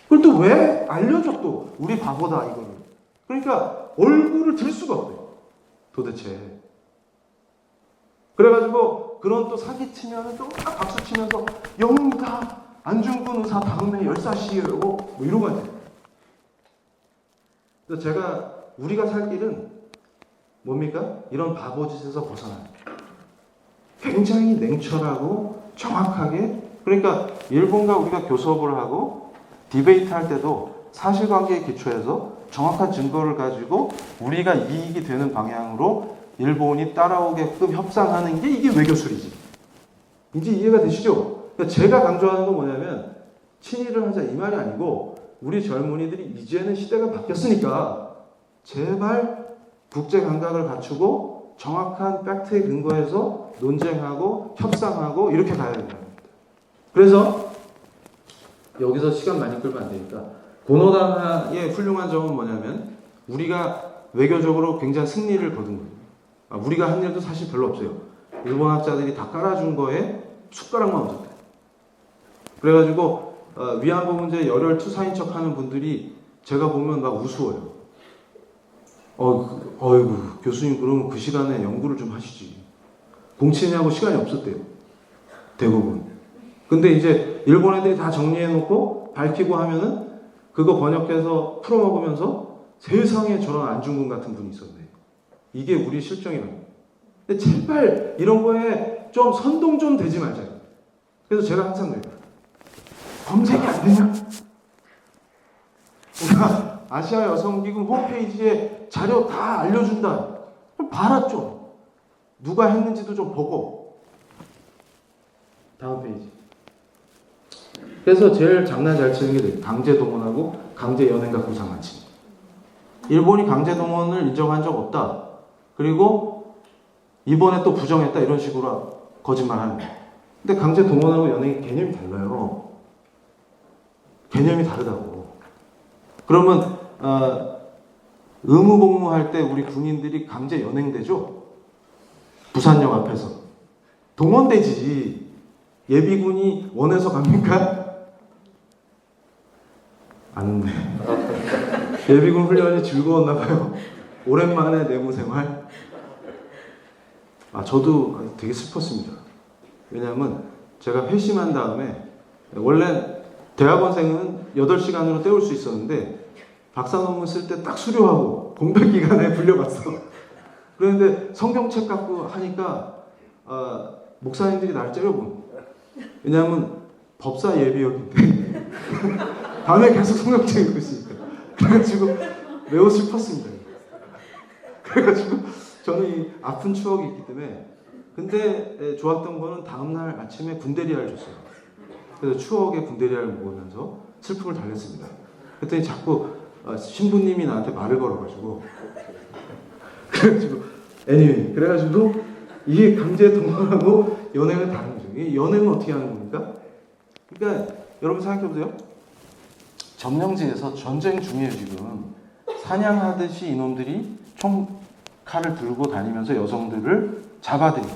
A: 그걸 또 왜 알려줘 또? 우리 바보다 이거를. 그러니까 얼굴을 들 수가 없대요. 도대체. 그래가지고 그런 또 사기치면 또 딱 박수 치면서 영웅이다. 안중근 의사 다음에 열사시에요. 뭐 이러고 하죠. 그래서 우리가 살 길은 뭡니까? 이런 바보짓에서 벗어나요. 굉장히 냉철하고 정확하게. 그러니까 일본과 우리가 교섭을 하고 디베이트 할 때도 사실관계에 기초해서 정확한 증거를 가지고 우리가 이익이 되는 방향으로 일본이 따라오게끔 협상하는 게 이게 외교술이지. 이제 이해가 되시죠? 그러니까 제가 강조하는 건 뭐냐면 친일을 하자 이 말이 아니고 우리 젊은이들이 이제는 시대가 바뀌었으니까 제발 국제 감각을 갖추고 정확한 팩트에 근거해서 논쟁하고 협상하고 이렇게 가야 된다. 그래서 여기서 시간 많이 끌면 안 되니까 고노다나의 훌륭한 점은 뭐냐면 우리가 외교적으로 굉장히 승리를 거둔 거예요. 우리가 한 일도 사실 별로 없어요. 일본 학자들이 다 깔아준 거에 숟가락만 얹었대. 그래가지고 위안부 문제 열혈 투사인 척하는 분들이 제가 보면 막 우스워요. 어이구 교수님 그러면 그 시간에 연구를 좀 하시지. 공치느냐고 시간이 없었대요. 대부분. 근데 이제 일본 애들이 다 정리해놓고 밝히고 하면은 그거 번역해서 풀어먹으면서 세상에 저런 안중근 같은 분이 있었네. 이게 우리 실정이라고. 근데 제발 이런 거에 좀 선동 좀 되지 말자. 그래서 제가 항상 그래요. 검색이 안 되냐? 아시아 여성기금 홈페이지에 자료 다 알려준다. 봐라 좀. 누가 했는지도 좀 보고. 다음 페이지. 그래서 제일 장난 잘 치는 게 강제 동원하고 강제 연행 갖고 장난치. 일본이 강제 동원을 인정한 적 없다. 그리고 이번에 또 부정했다 이런 식으로 거짓말하는 거예요. 근데 강제 동원하고 연행이 개념이 달라요. 개념이 다르다고. 그러면 의무 복무할 때 우리 군인들이 강제 연행되죠? 부산역 앞에서. 동원되지. 예비군이 원해서 갑니까? 안 돼. 예비군 훈련이 즐거웠나 봐요. 오랜만에 내부 생활. 저도 되게 슬펐습니다. 왜냐하면 제가 회심한 다음에 원래 대학원생은 8시간으로 때울 수 있었는데 박사 논문 쓸 때 딱 수료하고 공백 기간에 불려갔어. 그런데 성경책 갖고 하니까 목사님들이 날 째려본. 왜냐하면 법사 예비역인데 밤에 계속 성경책 읽고 있으니까. 그래가지고 매우 슬펐습니다. 그래가지고 저는 이 아픈 추억이 있기 때문에. 근데 좋았던 거는 다음날 아침에 군대리아를 줬어요. 그래서 추억의 군대리아를 먹으면서 슬픔을 달랬습니다. 그랬더니 자꾸 신부님이 나한테 말을 걸어가지고 anyway, 그래가지고 이게 강제 동원하고 연행은 다른 거죠. 이 연행은 어떻게 하는 겁니까? 그러니까 여러분 생각해보세요. 점령지에서 전쟁 중이에요 지금. 사냥하듯이 이놈들이 칼을 들고 다니면서 여성들을 잡아들여.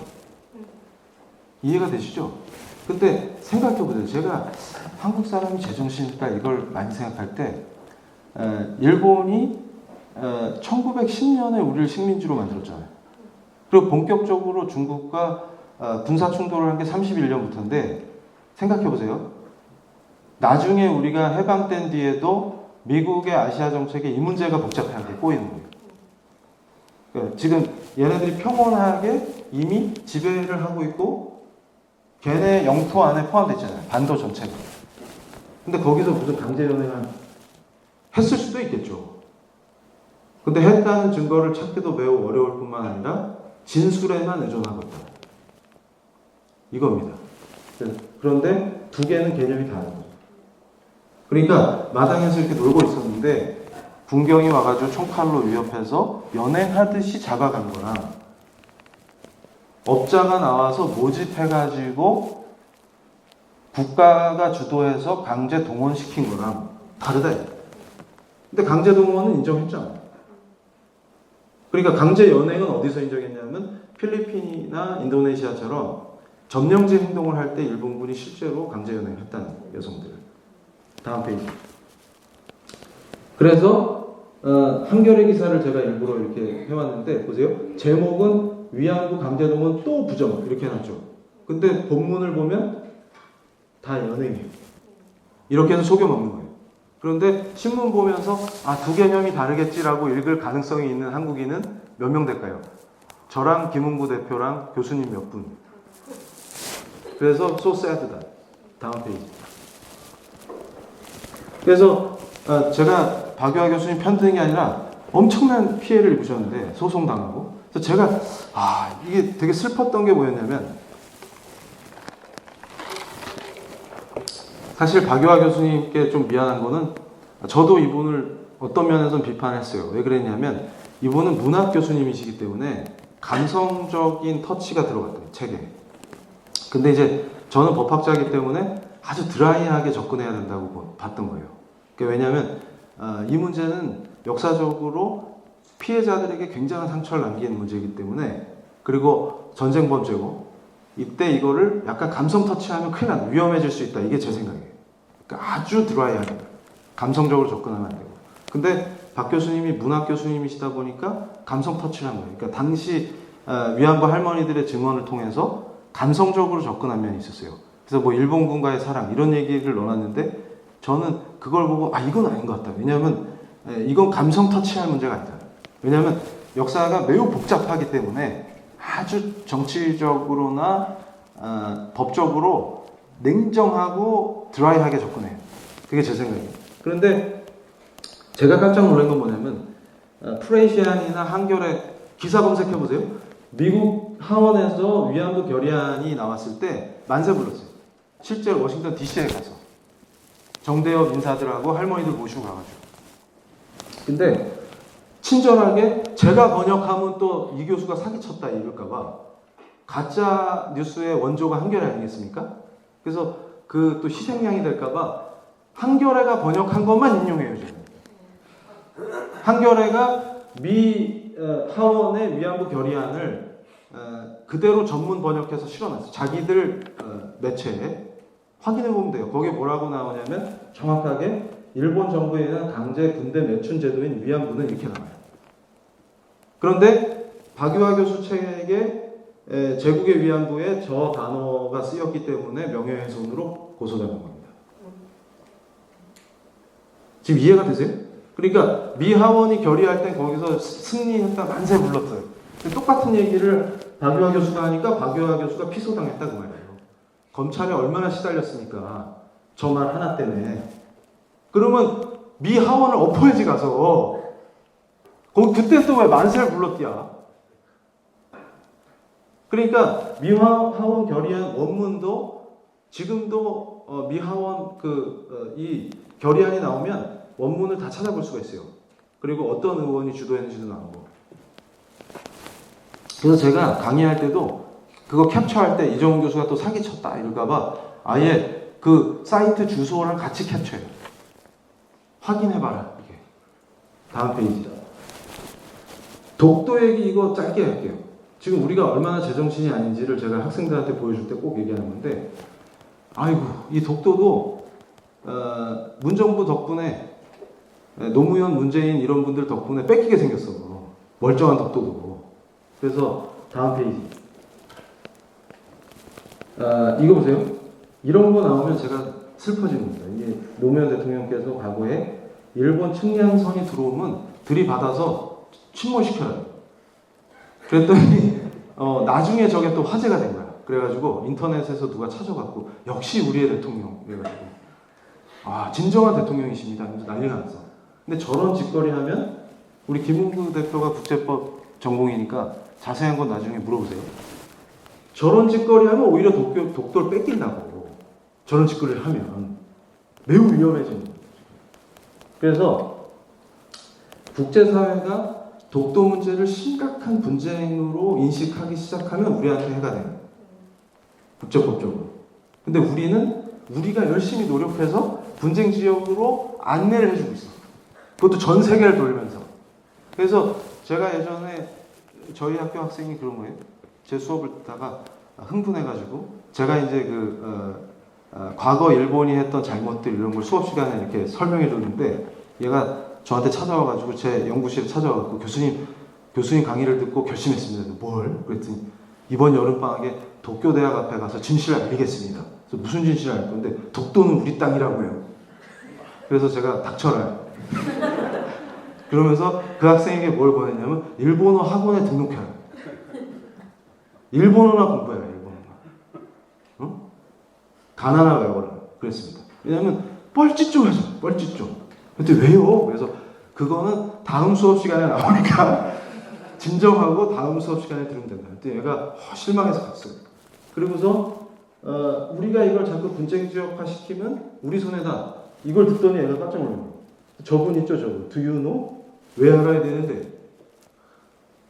A: 이해가 되시죠? 근데 생각해보세요. 제가 한국 사람이 제정신일까 이걸 많이 생각할 때 일본이 1910년에 우리를 식민지로 만들었잖아요. 그리고 본격적으로 중국과 군사 충돌을 한 게 31년부터인데 생각해보세요. 나중에 우리가 해방된 뒤에도 미국의 아시아 정책에 이 문제가 복잡하게 꼬이는 거예요. 그러니까 지금 얘네들이 평온하게 이미 지배를 하고 있고 걔네 영토 안에 포함됐잖아요. 반도 전체가. 근데 거기서 무슨 강제 연행을 했을 수도 있겠죠. 근데 했다는 증거를 찾기도 매우 어려울 뿐만 아니라 진술에만 의존하고 있다. 이겁니다. 그런데 두 개는 개념이 다른 거죠. 그러니까 마당에서 이렇게 놀고 있었는데 군경이 와가지고 총칼로 위협해서 연행하듯이 잡아간 거랑 업자가 나와서 모집해가지고 국가가 주도해서 강제 동원시킨 거랑 다르다. 근데 강제 동원은 인정했잖아. 그러니까 강제 연행은 어디서 인정했냐면 필리핀이나 인도네시아처럼 점령지 행동을 할 때 일본군이 실제로 강제 연행을 했다는 여성들을. 다음 페이지. 그래서 한겨레 기사를 제가 일부러 이렇게 해왔는데 보세요. 제목은 위안부 강제 동원 또 부정 이렇게 해놨죠. 근데 본문을 보면 다 연행이에요. 이렇게 해서 속여먹는 거예요. 그런데 신문 보면서 두 개념이 다르겠지라고 읽을 가능성이 있는 한국인은 몇 명 될까요? 저랑 김은구 대표랑 교수님 몇 분. 그래서 so sad다. 다음 페이지. 그래서 제가 박유하 교수님 편드는 게 아니라 엄청난 피해를 입으셨는데 소송당하고. 그래서 제가 이게 되게 슬펐던 게 뭐였냐면, 사실 박유하 교수님께 좀 미안한 거는 저도 이분을 어떤 면에서는 비판했어요. 왜 그랬냐면 이분은 문학 교수님이시기 때문에 감성적인 터치가 들어갔던 책에. 근데 이제 저는 법학자이기 때문에 아주 드라이하게 접근해야 된다고 봤던 거예요. 왜냐하면 이 문제는 역사적으로 피해자들에게 굉장한 상처를 남기는 문제이기 때문에, 그리고 전쟁 범죄고, 이때 이거를 약간 감성 터치하면 큰일 난다, 위험해질 수 있다, 이게 제 생각이에요. 그러니까 아주 드라이하게 감성적으로 접근하면 안 되고. 근데 박 교수님이 문학 교수님이시다 보니까 감성 터치를 한 거예요. 그러니까 당시 위안부 할머니들의 증언을 통해서 감성적으로 접근한 면이 있었어요. 그래서 뭐 일본군과의 사랑 이런 얘기를 넣어놨는데, 저는 그걸 보고 이건 아닌 것 같다. 왜냐하면 이건 감성 터치할 문제가 아니다. 왜냐하면 역사가 매우 복잡하기 때문에 아주 정치적으로나 법적으로 냉정하고 드라이하게 접근해요. 그게 제 생각이에요. 그런데 제가 깜짝 놀란 건 뭐냐면, 프레시안이나 한겨레 기사 검색해보세요. 미국 하원에서 위안부 결의안이 나왔을 때 만세 불렀어요. 실제로 워싱턴 DC에 가서 정대협 인사들하고 할머니들 모시고 가가지고. 근데 친절하게, 제가 번역하면 또 이 교수가 사기쳤다 이럴까봐, 가짜 뉴스의 원조가 한겨레 아니겠습니까? 그래서 그 또 희생양이 될까봐 한겨레가 번역한 것만 인용해요, 지금. 한겨레가 미 하원의 위안부 결의안을 그대로 전문 번역해서 실어놨어요. 자기들 매체에 확인해 보면 돼요. 거기에 뭐라고 나오냐면 정확하게 일본 정부에 의한 강제 군대 매춘 제도인 위안부는 이렇게 나와요. 그런데 박유하 교수 책에 제국의 위안부에 저 단어가 쓰였기 때문에 명예훼손으로 고소당한 겁니다. 지금 이해가 되세요? 그러니까 미 하원이 결의할 땐 거기서 승리했다, 만세 불렀어요. 똑같은 얘기를 박유하 교수가 하니까 박유하 교수가 피소당했다 그 말이에요. 검찰에 얼마나 시달렸습니까? 저 말 하나 때문에. 그러면 미 하원을 엎어야지 가서. 그때 또 왜 만세를 불렀디야? 그러니까 미 하원 결의안 원문도 지금도 미 하원 이 결의안이 나오면 원문을 다 찾아볼 수가 있어요. 그리고 어떤 의원이 주도했는지도 나오고. 그래서 제가 강의할 때도 그거 캡처할 때 이정훈 교수가 또 사기쳤다 이럴까봐 아예 그 사이트 주소랑 같이 캡처해요. 확인해봐라, 이게. 다음 페이지다. 독도 얘기 이거 짧게 할게요. 지금 우리가 얼마나 제정신이 아닌지를 제가 학생들한테 보여줄 때 꼭 얘기하는 건데, 아이고, 이 독도도 문정부 덕분에, 노무현, 문재인 이런 분들 덕분에 뺏기게 생겼어. 멀쩡한 독도도. 그래서 다음 페이지. 이거 보세요. 이런 거 나오면 제가 슬퍼지는 겁니다. 이게 노무현 대통령께서 과거에 일본 측량선이 들어오면 들이받아서 침몰시켜요. 그랬더니 나중에 저게 또 화제가 된 거야. 그래가지고 인터넷에서 누가 찾아갖고 역시 우리의 대통령 그래가지고 진정한 대통령이십니다. 하면서 난리가 났어. 근데 저런 짓거리 하면 우리 김웅구 대표가 국제법 전공이니까 자세한 건 나중에 물어보세요. 저런 짓거리 하면 오히려 독도를 뺏긴다고. 저런 짓거리를 하면 매우 위험해지는 거예요. 그래서 국제사회가 독도 문제를 심각한 분쟁으로 인식하기 시작하면 우리한테 해가 돼요. 국제법적으로. 근데 우리가 열심히 노력해서 분쟁 지역으로 안내를 해주고 있어. 그것도 전 세계를 돌면서. 그래서 제가 예전에 저희 학교 학생이 그런 거예요. 제 수업을 듣다가 흥분해가지고 제가 이제 과거 일본이 했던 잘못들 이런 걸 수업 시간에 이렇게 설명해 줬는데 얘가 저한테 찾아와가지고 제 연구실에 찾아와가지고 교수님 강의를 듣고 결심했습니다. 뭘? 그랬더니 이번 여름방학에 도쿄대학 앞에 가서 진실을 알리겠습니다. 그래서 무슨 진실을 알 건데 독도는 우리 땅이라고요. 그래서 제가 닥쳐라. 그러면서 그 학생에게 뭘 보냈냐면 일본어 학원에 등록해라. 일본어나 공부해라. 일본어나. 가나나 외워라. 그랬습니다. 왜냐하면 뻘짓 좀 하죠. 뻘짓 좀. 근데 왜요? 그래서 그거는 다음 수업 시간에 나오니까 진정하고 다음 수업 시간에 들으면 된다. 그때 얘가 실망해서 갔어요. 그리고서 우리가 이걸 자꾸 분쟁지역화 시키면 우리 손에다 이걸 듣더니 얘가 깜짝 놀라요. 저분 있죠, 저분. Do you know? 왜 알아야 되는데?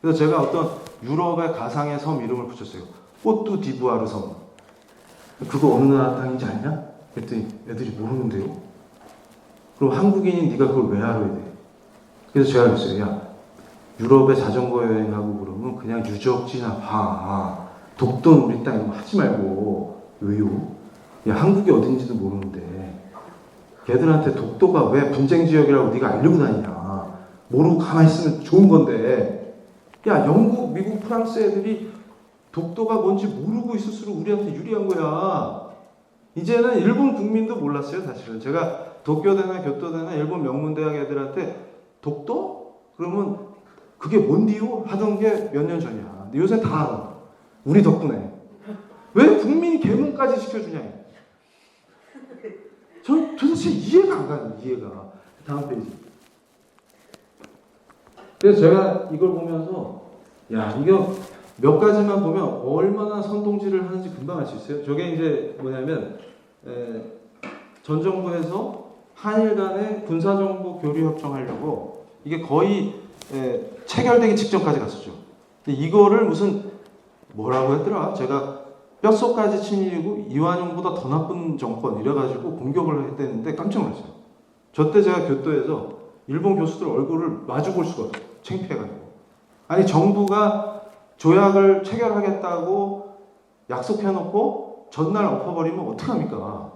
A: 그래서 제가 어떤 유럽의 가상의 섬 이름을 붙였어요. 꼬뚜 디부아르 섬. 그거 어느 나라 땅인지 아냐? 그랬더니 애들이 모르는데요. 그럼 한국인인 네가 그걸 왜 알아야 돼? 그래서 제가 그랬어요. 야, 유럽에 자전거 여행하고 그러면 그냥 유적지나 봐. 독도는 우리 땅 이거 하지 말고. 왜요? 야, 한국이 어딘지도 모르는데 걔들한테 독도가 왜 분쟁지역이라고 네가 알려고 다니냐. 모르고 가만히 있으면 좋은 건데. 야, 영국, 미국, 프랑스 애들이 독도가 뭔지 모르고 있을수록 우리한테 유리한 거야. 이제는 일본 국민도 몰랐어요, 사실은. 제가 도쿄대나 교토대나 일본 명문대학 애들한테 독도? 그러면 그게 뭔디요? 하던 게 몇 년 전이야. 근데 요새 다 알아. 우리 덕분에. 왜 국민이 계몽까지 시켜주냐. 전 도대체 이해가 안 가요. 이해가. 다음 페이지. 그래서 제가 이걸 보면서 야, 이거 몇 가지만 보면 얼마나 선동질을 하는지 금방 알 수 있어요. 저게 이제 뭐냐면 전 정부에서 한일 간의 군사정보 교류 협정하려고 이게 거의 체결되기 직전까지 갔었죠. 근데 이거를 무슨 뭐라고 했더라? 제가 뼛속까지 친일이고 이완용보다 더 나쁜 정권 이래가지고 공격을 했대는데 깜짝 놀랐어요. 저 때 제가 교토에서 일본 교수들 얼굴을 마주 볼 수가 없어요. 창피해가지고. 아니 정부가 조약을 체결하겠다고 약속해놓고 전날 엎어버리면 어떡합니까?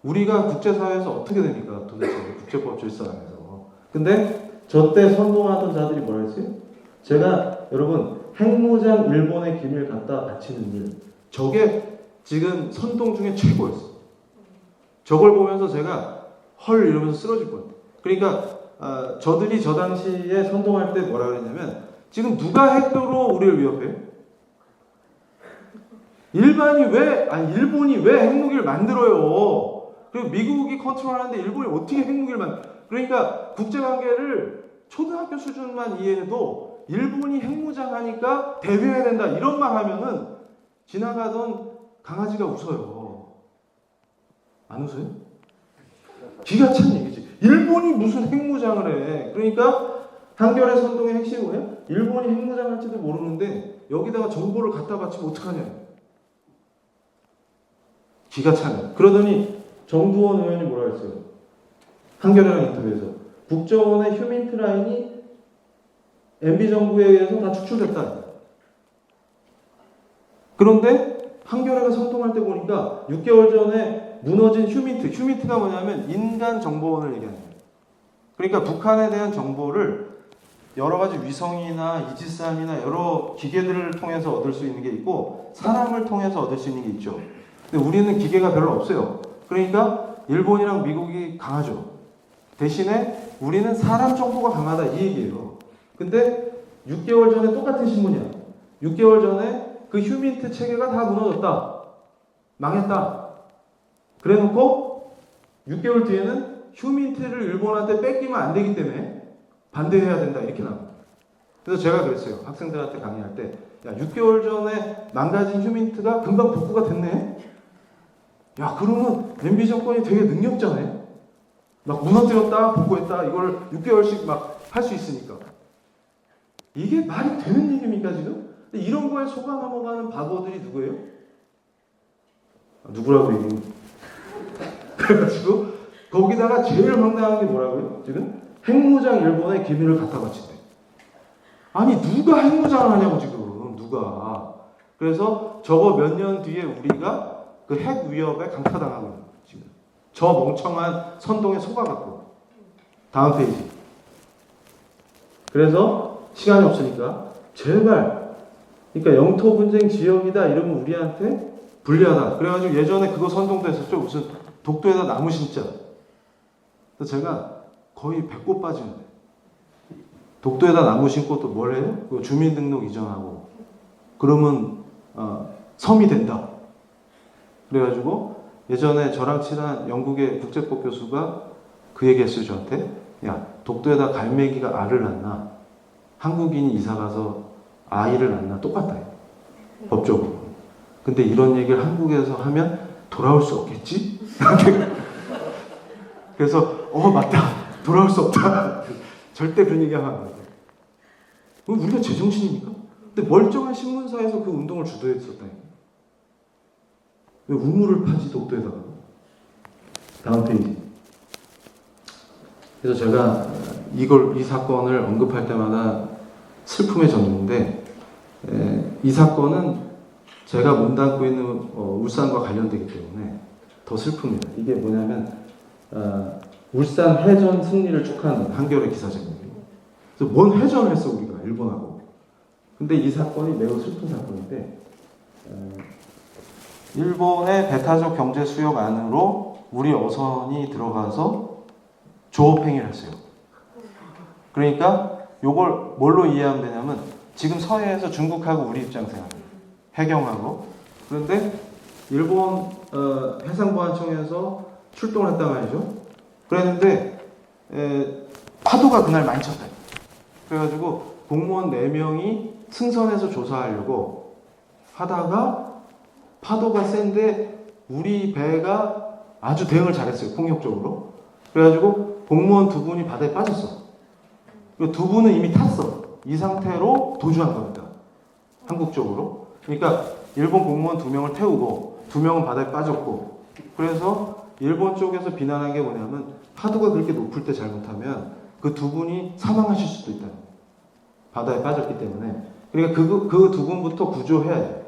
A: 우리가 국제사회에서 어떻게 됩니까? 도대체 국제법 질서 안에서. 근데 저 때 선동하던 자들이 뭐라 했어요? 제가 여러분 핵무장 일본의 기밀 갖다 바치는 일 저게 지금 선동 중에 최고였어. 저걸 보면서 제가 헐 이러면서 쓰러질 뻔했어요. 그러니까 저들이 저 당시에 선동할 때 뭐라 그랬냐면 지금 누가 핵으로 우리를 위협해요? 일본이 왜 핵무기를 만들어요? 그리고 미국이 컨트롤하는데 일본이 어떻게 핵무기를 그러니까 국제관계를 초등학교 수준만 이해해도 일본이 핵무장하니까 대비해야 된다 이런 말 하면은 지나가던 강아지가 웃어요. 안 웃어요? 기가 찬 얘기지. 일본이 무슨 핵무장을 해. 그러니까 한겨레 선동의 핵심이 뭐예요? 일본이 핵무장할지도 모르는데 여기다가 정보를 갖다 바치면 어떡하냐. 기가 차네. 그러더니 정두원 의원이 뭐라 했어요? 한겨레랑 인터뷰에서 국정원의 휴민트라인이 MB정부에 의해서 다 축출됐다. 그런데 한겨레가 선동할 때 보니까 6개월 전에 무너진 휴민트가 뭐냐면 인간정보원을 얘기하는 거예요. 그러니까 북한에 대한 정보를 여러 가지 위성이나 이지스함이나 여러 기계들을 통해서 얻을 수 있는 게 있고 사람을 통해서 얻을 수 있는 게 있죠. 근데 우리는 기계가 별로 없어요. 그러니까 일본이랑 미국이 강하죠. 대신에 우리는 사람 정보가 강하다 이 얘기예요. 근데 6개월 전에 똑같은 신문이야. 6개월 전에 그 휴민트 체계가 다 무너졌다. 망했다. 그래놓고 6개월 뒤에는 휴민트를 일본한테 뺏기면 안 되기 때문에 반대해야 된다. 이렇게 나옵니다. 그래서 제가 그랬어요. 학생들한테 강의할 때 야, 6개월 전에 망가진 휴민트가 금방 복구가 됐네. 야, 그러면 MB 정권이 되게 능력자네. 막 무너뜨렸다, 복구했다, 이걸 6개월씩 막 할 수 있으니까. 이게 말이 되는 얘기입니까, 지금? 근데 이런 거에 속아 넘어가는 바보들이 누구예요? 누구라고 얘기해? 그래가지고, 거기다가 제일 황당한 게 뭐라고요? 지금? 핵무장 일본의 기밀을 갖다 바친대. 아니, 누가 핵무장을 하냐고, 지금. 누가. 그래서 저거 몇 년 뒤에 우리가 그 핵 위협에 강타당하고 있는 거예요, 지금. 저 멍청한 선동에 속아갖고. 다음 페이지. 그래서 시간이 없으니까 제발 그러니까 영토 분쟁 지역이다 이러면 우리한테 불리하다. 그래가지고 예전에 그거 선동도 했었죠. 무슨 독도에다 나무 심자. 그래서 제가 거의 배꼽 빠지는데 독도에다 나무 심고 또 뭘 해요? 그 주민등록 이전하고 그러면 섬이 된다. 그래가지고 예전에 저랑 친한 영국의 국제법 교수가 그 얘기했어요 저한테. 야, 독도에다 갈매기가 알을 낳나? 한국인이 이사 가서 아이를 낳나? 똑같다. 법적으로. 근데 이런 얘기를 한국에서 하면 돌아올 수 없겠지? 그래서 맞다. 돌아올 수 없다. 절대 그런 얘기 하면 안 돼. 우리가 제정신입니까? 근데 멀쩡한 신문사에서 그 운동을 주도했었다니까. 왜 우물을 파지 독도에다가? 다음 페이지. 그래서 제가 이 사건을 언급할 때마다 슬픔에 젖는데, 이 사건은 제가 몸담고 있는 울산과 관련되기 때문에 더 슬픕니다. 이게 뭐냐면 울산 해전 승리를 축하하는 한겨레 기사제목이에요. 그래서 뭔 해전을 했어 우리가 일본하고. 근데 이 사건이 매우 슬픈 사건인데, 일본의 배타적 경제 수역 안으로 우리 어선이 들어가서 조업행위를 했어요. 그러니까 요걸 뭘로 이해하면 되냐면, 지금 서해에서 중국하고 우리 입장 생각해요. 해경하고. 그런데 일본 해상보안청에서 출동을 했단 말이죠. 그랬는데 파도가 그날 많이 쳤다. 그래가지고 공무원 4명이 승선해서 조사하려고 하다가 파도가 센데 우리 배가 아주 대응을 잘했어요. 폭력적으로. 그래가지고 공무원 2분이 바다에 빠졌어. 그리고 2분은 이미 탔어. 이 상태로 도주한 겁니다. 한국 쪽으로. 그러니까 일본 공무원 2명을 태우고 2명은 바다에 빠졌고, 그래서 일본 쪽에서 비난한 게 뭐냐면, 파도가 그렇게 높을 때 잘못하면 그 2분이 사망하실 수도 있다. 바다에 빠졌기 때문에. 그러니까 그 2분부터 구조해야 돼.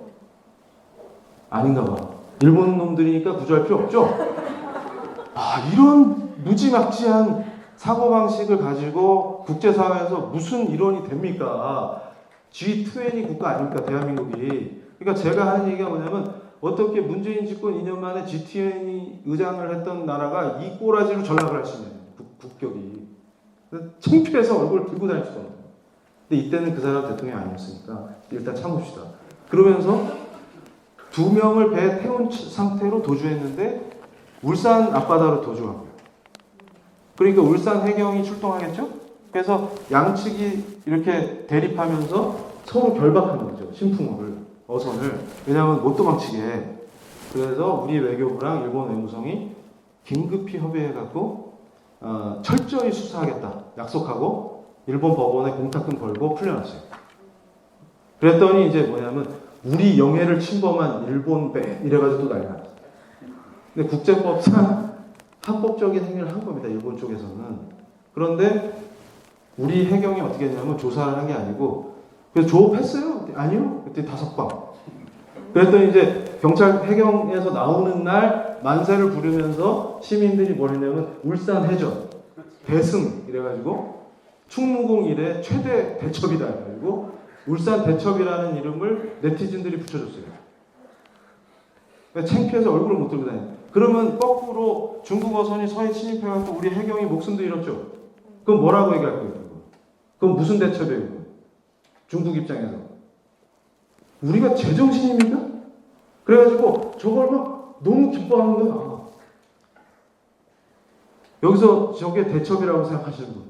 A: 아닌가 봐. 일본 놈들이니까 구조할 필요 없죠? 이런 무지막지한 사고방식을 가지고 국제사회에서 무슨 일원이 됩니까? G20 국가 아닙니까? 대한민국이. 그러니까 제가 하는 얘기가 뭐냐면, 어떻게 문재인 집권 2년 만에 G20 의장을 했던 나라가 이 꼬라지로 전락을 할 수 있냐, 국격이. 창피해서 얼굴을 들고 다닐 수가 없어요. 근데 이때는 그 사람 대통령이 아니었으니까 일단 참읍시다. 그러면서 2명을 배에 태운 상태로 도주했는데 울산 앞바다로 도주한 거예요. 그러니까 울산 해경이 출동하겠죠? 그래서 양측이 이렇게 대립하면서 서로 결박하는 거죠. 신풍호를, 어선을. 왜냐하면 못 도망치게. 그래서 우리 외교부랑 일본 외무성이 긴급히 협의해갖고 철저히 수사하겠다 약속하고 일본 법원에 공탁금 걸고 풀려났어요. 그랬더니 이제 뭐냐면 우리 영해를 침범한 일본 배 이래가지고 또 난리 났어요. 근데 국제법상 합법적인 행위를 한 겁니다. 일본 쪽에서는. 그런데 우리 해경이 어떻게 했냐면 조사를 한 게 아니고, 그래서 조업했어요? 아니요. 그때 5방. 그랬더니 이제 경찰 해경에서 나오는 날 만세를 부르면서 시민들이 뭘 했냐면 울산 해전 대승 이래가지고 충무공 이래 최대 대첩이다 이래가지고 울산 대첩이라는 이름을 네티즌들이 붙여줬어요. 그러니까 창피해서 얼굴을 못 들고 다녀요. 그러면 거꾸로 중국 어선이 서해 침입해갖고 우리 해경이 목숨도 잃었죠. 그럼 뭐라고 얘기할 거예요? 그건 무슨 대첩이에요? 중국 입장에서. 우리가 제정신입니까? 그래가지고 저걸 막 너무 기뻐하는 거야. 여기서 저게 대첩이라고 생각하시는 분.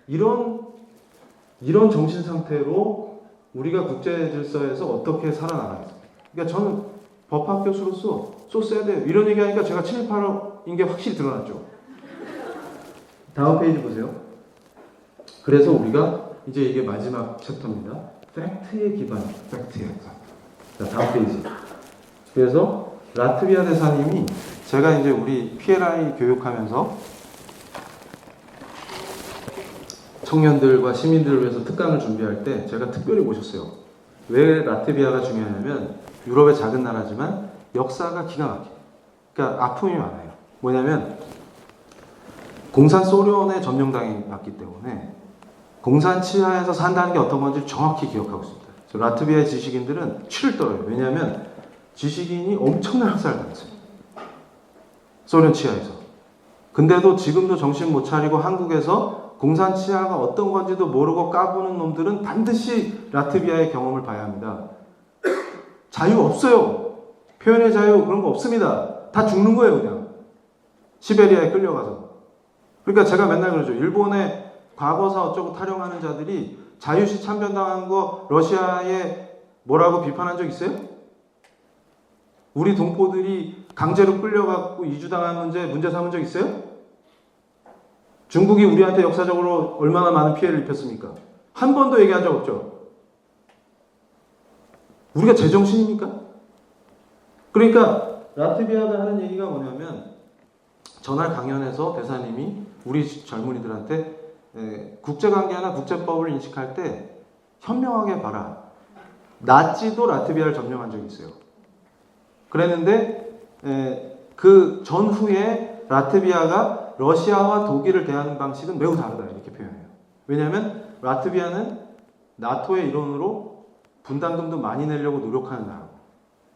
A: 이런 정신 상태로 우리가 국제 질서에서 어떻게 살아나가겠습니까? 그러니까 저는 법학 교수로서 써야 돼요. 이런 얘기하니까 제가 친일파인 게 확실히 드러났죠. 다음 페이지 보세요. 그래서 우리가 이제 이게 마지막 챕터입니다. 팩트에 기반, 팩트에 기반. 자, 다음 페이지. 그래서 라트비아 대사님이 제가 이제 우리 PLI 교육하면서 청년들과 시민들을 위해서 특강을 준비할 때 제가 특별히 모셨어요. 왜 라트비아가 중요하냐면 유럽의 작은 나라지만 역사가 기가 막혀요. 그러니까 아픔이 많아요. 뭐냐면 공산 소련에 점령당했기 때문에 공산 치하에서 산다는 게 어떤 건지 정확히 기억하고 있습니다. 라트비아의 지식인들은 치를 떨어요. 왜냐하면 지식인이 엄청난 학살을 당했어요. 소련 치하에서. 근데도 지금도 정신 못 차리고 한국에서 공산 치하가 어떤 건지도 모르고 까부는 놈들은 반드시 라트비아의 경험을 봐야 합니다. 자유 없어요. 표현의 자유 그런 거 없습니다. 다 죽는 거예요 그냥. 시베리아에 끌려가서. 그러니까 제가 맨날 그러죠. 일본의 과거사 어쩌고 타령하는 자들이 자유시 참변당한 거 러시아에 뭐라고 비판한 적 있어요? 우리 동포들이 강제로 끌려갖고 이주당한 문제 삼은 적 있어요? 중국이 우리한테 역사적으로 얼마나 많은 피해를 입혔습니까? 한 번도 얘기한 적 없죠. 우리가 제정신입니까? 그러니까 라트비아가 하는 얘기가 뭐냐면 전날 강연에서 대사님이 우리 젊은이들한테 국제관계나 국제법을 인식할 때 현명하게 봐라. 나치도 라트비아를 점령한 적이 있어요. 그랬는데 그 전후에 라트비아가 러시아와 독일을 대하는 방식은 매우 다르다 이렇게 표현해요. 왜냐하면 라트비아는 나토의 일원으로 분담금도 많이 내려고 노력하는 나라고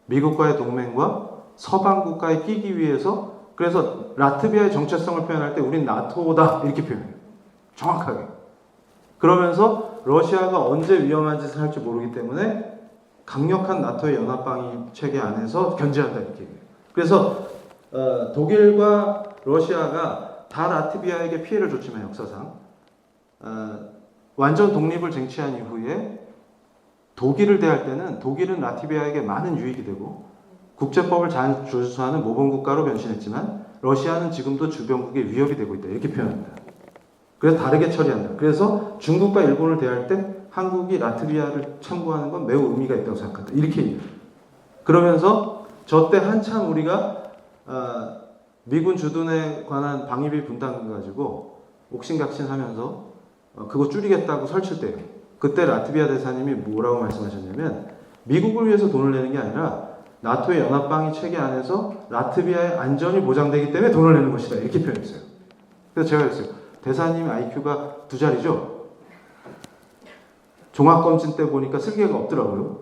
A: 미국과의 동맹과 서방 국가에 끼기 위해서 그래서 라트비아의 정체성을 표현할 때 우린 나토다 이렇게 표현해요. 정확하게. 그러면서 러시아가 언제 위험한 짓을 할지 모르기 때문에 강력한 나토의 연합방위 체계 안에서 견제한다 이렇게 얘기해요. 그래서 독일과 러시아가 다 라트비아에게 피해를 줬지만 역사상 완전 독립을 쟁취한 이후에 독일을 대할 때는 독일은 라트비아에게 많은 유익이 되고 국제법을 잘 준수하는 모범국가로 변신했지만 러시아는 지금도 주변국의 위협이 되고 있다 이렇게 표현합니다. 그래서 다르게 처리한다. 그래서 중국과 일본을 대할 때 한국이 라트비아를 참고하는 건 매우 의미가 있다고 생각한다. 이렇게 얘기해요. 그러면서 저 때 한참 우리가 미군 주둔에 관한 방위비 분담금 가지고 옥신각신하면서 그거 줄이겠다고 설칠 때예요. 그때 라트비아 대사님이 뭐라고 말씀하셨냐면 미국을 위해서 돈을 내는 게 아니라 나토의 연합방위 체계 안에서 라트비아의 안전이 보장되기 때문에 돈을 내는 것이다. 이렇게 표현했어요. 그래서 제가 그랬어요. 대사님 IQ가 2자리죠? 종합검진 때 보니까 쓸개가 없더라고요.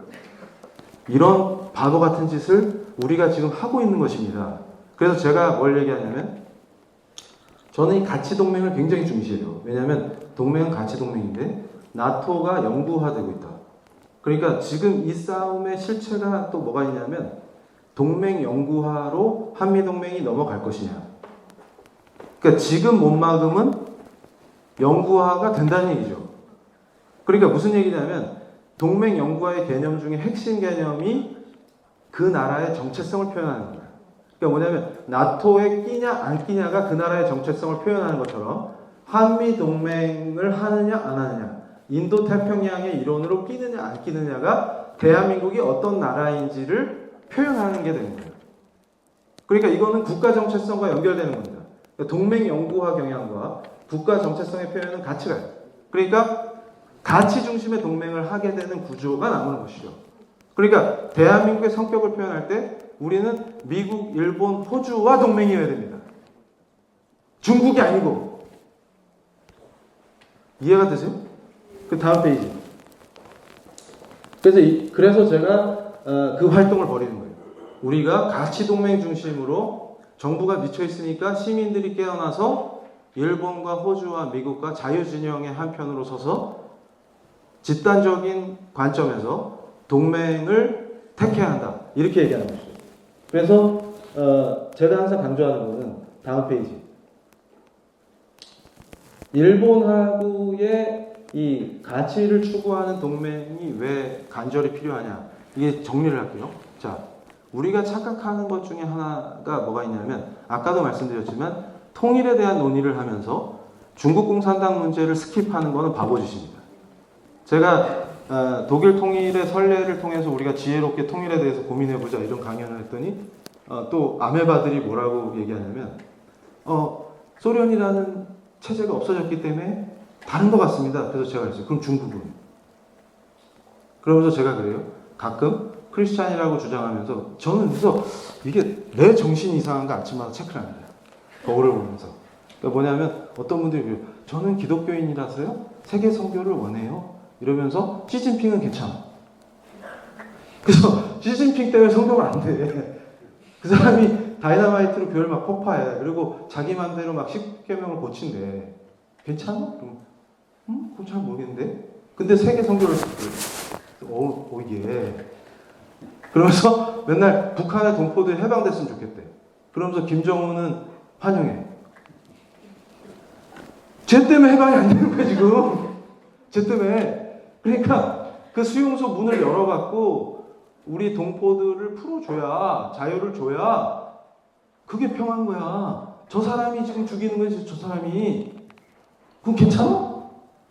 A: 이런 바보 같은 짓을 우리가 지금 하고 있는 것입니다. 그래서 제가 뭘 얘기하냐면 저는 이 가치동맹을 굉장히 중시해요. 왜냐하면 동맹은 가치동맹인데 나토가 영구화되고 있다. 그러니까 지금 이 싸움의 실체가 또 뭐가 있냐면 동맹 영구화로 한미동맹이 넘어갈 것이냐. 그러니까 지금 못 막으면 영구화가 된다는 얘기죠. 그러니까 무슨 얘기냐면 동맹 영구화의 개념 중에 핵심 개념이 그 나라의 정체성을 표현하는 거예요. 그러니까 뭐냐면 나토에 끼냐 안 끼냐가 그 나라의 정체성을 표현하는 것처럼 한미동맹을 하느냐 안 하느냐 인도태평양의 일원으로 끼느냐 안 끼느냐가 대한민국이 어떤 나라인지를 표현하는 게 되는 거예요. 그러니까 이거는 국가 정체성과 연결되는 겁니다. 그러니까 동맹 영구화 경향과 국가 정체성의 표현은 같이 가요. 그러니까 가치 중심의 동맹을 하게 되는 구조가 나오는 것이죠. 그러니까 대한민국의 성격을 표현할 때 우리는 미국, 일본, 호주와 동맹이어야 됩니다. 중국이 아니고. 이해가 되세요? 그 다음 페이지. 그래서 제가 그 활동을 벌이는 거예요. 우리가 가치 동맹 중심으로 정부가 미쳐 있으니까 시민들이 깨어나서 일본과 호주와 미국과 자유진영의 한편으로 서서 집단적인 관점에서 동맹을 택해야 한다. 이렇게 얘기하는 것이죠. 그래서 제가 항상 강조하는 것은 다음 페이지. 일본하고의 이 가치를 추구하는 동맹이 왜 간절히 필요하냐. 이게 정리를 할게요. 자, 우리가 착각하는 것 중에 하나가 뭐가 있냐면 아까도 말씀드렸지만 통일에 대한 논의를 하면서 중국 공산당 문제를 스킵하는 것은 바보짓입니다. 제가 독일 통일의 선례를 통해서 우리가 지혜롭게 통일에 대해서 고민해보자 이런 강연을 했더니 또 아메바들이 뭐라고 얘기하냐면 소련이라는 체제가 없어졌기 때문에 다른 것 같습니다. 그래서 제가 그랬어요. 그럼 중국은? 그러면서 제가 그래요. 가끔 크리스찬이라고 주장하면서 저는 그래서 이게 내 정신이 이상한가 아침마다 체크를 합니다. 거울을 보면서. 그러니까 뭐냐면 어떤 분들이 그래요. 저는 기독교인이라서요. 세계 선교를 원해요. 이러면서 시진핑은 괜찮아. 그래서 시진핑 때문에 선교가 안 돼. 그 사람이 다이너마이트로 교회를 막 폭파해. 그리고 자기 맘대로 막 10계명을 고친대. 괜찮아? 그럼 그건 잘 모르겠는데. 근데 세계 선교를 예. 그러면서 맨날 북한의 동포들이 해방됐으면 좋겠대. 그러면서 김정은은 환영해. 쟤 때문에 해방이 안 되는 거야 지금. 쟤 때문에. 그러니까 그 수용소 문을 열어갖고 우리 동포들을 풀어줘야, 자유를 줘야 그게 평화인 거야. 저 사람이 지금 죽이는 거지, 저 사람이. 그건 괜찮아?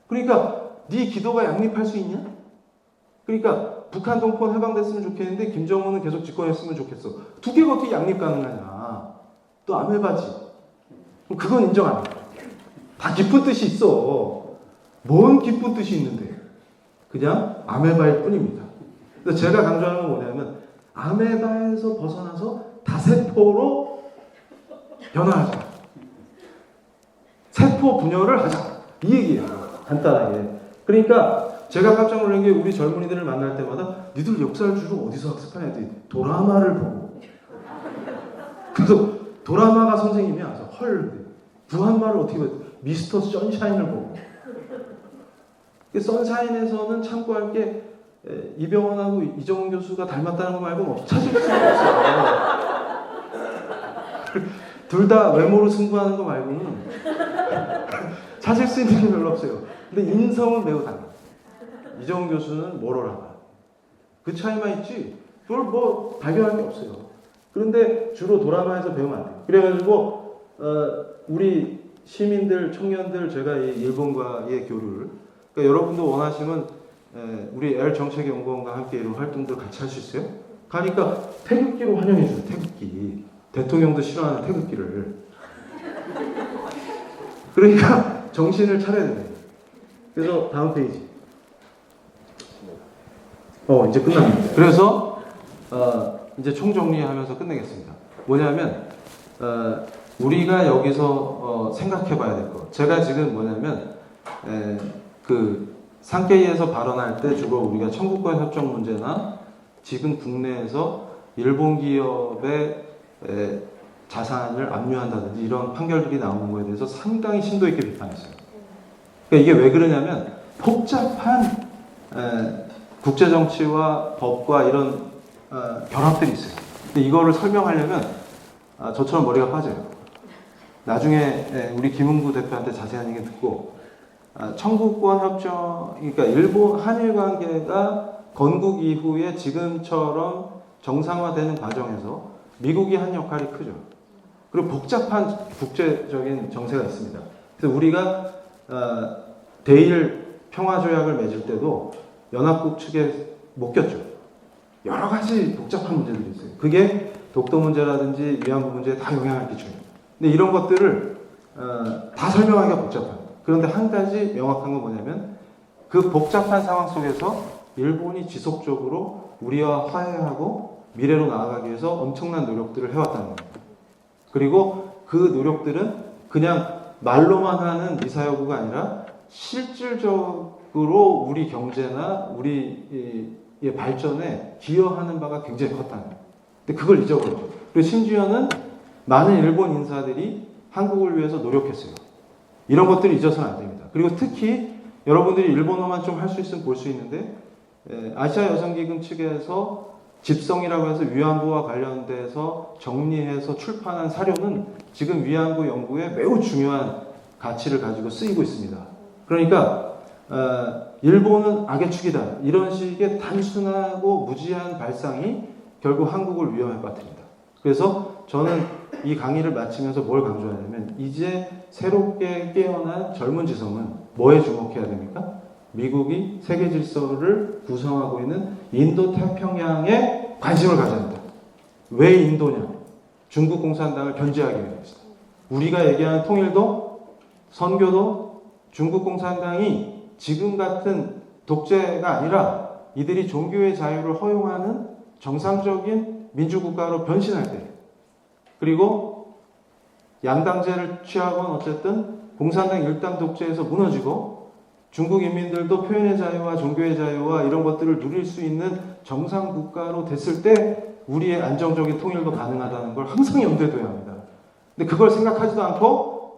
A: 그러니까 네 기도가 양립할 수 있냐? 그러니까 북한 동포는 해방됐으면 좋겠는데 김정은은 계속 집권했으면 좋겠어. 두 개가 어떻게 양립 가능하냐? 또 아메바지. 그건 인정 안 해. 다 깊은 뜻이 있어. 뭔 깊은 뜻이 있는데. 그냥 아메바일 뿐입니다. 그래서 제가 강조하는 건 뭐냐면 아메바에서 벗어나서 다세포로 변화하자. 세포 분열을 하자. 이 얘기예요. 간단하게. 그러니까 제가 깜짝 놀란 게 우리 젊은이들을 만날 때마다 니들 역사를 주로 어디서 학습하냐 했더니 도라마를 보고. 그래서 도라마가 선생님이야. 그래서 헐. 부한말을 어떻게 봐? 미스터 선샤인을 보고. 선샤인에서는 참고할 게 이병헌하고 이정훈 교수가 닮았다는 거 말고는 없어. 찾을 수가 없어요. 둘 다 외모로 승부하는 거 말고는 찾을 수 있는 게 별로 없어요. 근데 인성은 매우 달라. 이정훈 교수는 모럴하다. 그 차이만 있지 그걸 뭐 발견할 게 없어요. 그런데 주로 드라마에서 배우면 안 돼요. 그래가지고 우리 시민들, 청년들 제가 이 일본과의 교류를 그러니까 여러분도 원하시면 우리 L 정책연구원과 함께 이런 활동들 같이 할 수 있어요? 가니까 태극기로 환영해줘요. 태극기. 대통령도 싫어하는 태극기를. 그러니까 정신을 차려야 돼요. 그래서 다음 페이지. 이제 끝납니다. 그래서 이제 총정리하면서 끝내겠습니다. 뭐냐면 우리가 여기서 생각해봐야 될 거. 제가 지금 뭐냐면 그 상케이에서 발언할 때 주로 우리가 청구권 협정 문제나 지금 국내에서 일본 기업의 자산을 압류한다든지 이런 판결들이 나오는 거에 대해서 상당히 심도 있게 비판했어요. 그러니까 이게 왜 그러냐면 복잡한 국제 정치와 법과 이런 결합들이 있어요. 근데 이거를 설명하려면 저처럼 머리가 빠져요. 나중에 우리 김은구 대표한테 자세한 얘기 듣고 청구권 협정, 그러니까 일본 한일 관계가 건국 이후에 지금처럼 정상화되는 과정에서 미국이 한 역할이 크죠. 그리고 복잡한 국제적인 정세가 있습니다. 그래서 우리가 대일 평화조약을 맺을 때도 연합국 측에 못 꼈죠. 여러 가지 복잡한 문제들이 있어요. 그게 독도 문제라든지 위안부 문제에 다 영향을 끼쳐요. 근데 이런 것들을 다 설명하기가 복잡합니다. 그런데 한 가지 명확한 건 뭐냐면 그 복잡한 상황 속에서 일본이 지속적으로 우리와 화해하고 미래로 나아가기 위해서 엄청난 노력들을 해왔다는 겁니다. 그리고 그 노력들은 그냥 말로만 하는 미사여구가 아니라 실질적으로 우리 경제나 우리의 발전에 기여하는 바가 굉장히 컸다는 거예요. 근데 그걸 잊어버렸죠. 그리고 심지어는 많은 일본 인사들이 한국을 위해서 노력했어요. 이런 것들을 잊어서는 안 됩니다. 그리고 특히 여러분들이 일본어만 좀 할 수 있으면 볼 수 있는데 아시아 여성기금 측에서 집성이라고 해서 위안부와 관련돼서 정리해서 출판한 사료는 지금 위안부 연구에 매우 중요한 가치를 가지고 쓰이고 있습니다. 그러니까 일본은 악의 축이다. 이런 식의 단순하고 무지한 발상이 결국 한국을 위험에 빠뜨린다. 그래서 저는 이 강의를 마치면서 뭘 강조하냐면 이제 새롭게 깨어난 젊은 지성은 뭐에 주목해야 됩니까? 미국이 세계 질서를 구성하고 있는 인도 태평양에 관심을 가져야 한다. 왜 인도냐? 중국 공산당을 견제하기 위해서. 우리가 얘기하는 통일도, 선교도 중국 공산당이 지금 같은 독재가 아니라 이들이 종교의 자유를 허용하는 정상적인 민주국가로 변신할 때, 그리고 양당제를 취하건 어쨌든 공산당 일당 독재에서 무너지고 중국 인민들도 표현의 자유와 종교의 자유와 이런 것들을 누릴 수 있는 정상 국가로 됐을 때 우리의 안정적인 통일도 가능하다는 걸 항상 염두에 둬야 합니다. 근데 그걸 생각하지도 않고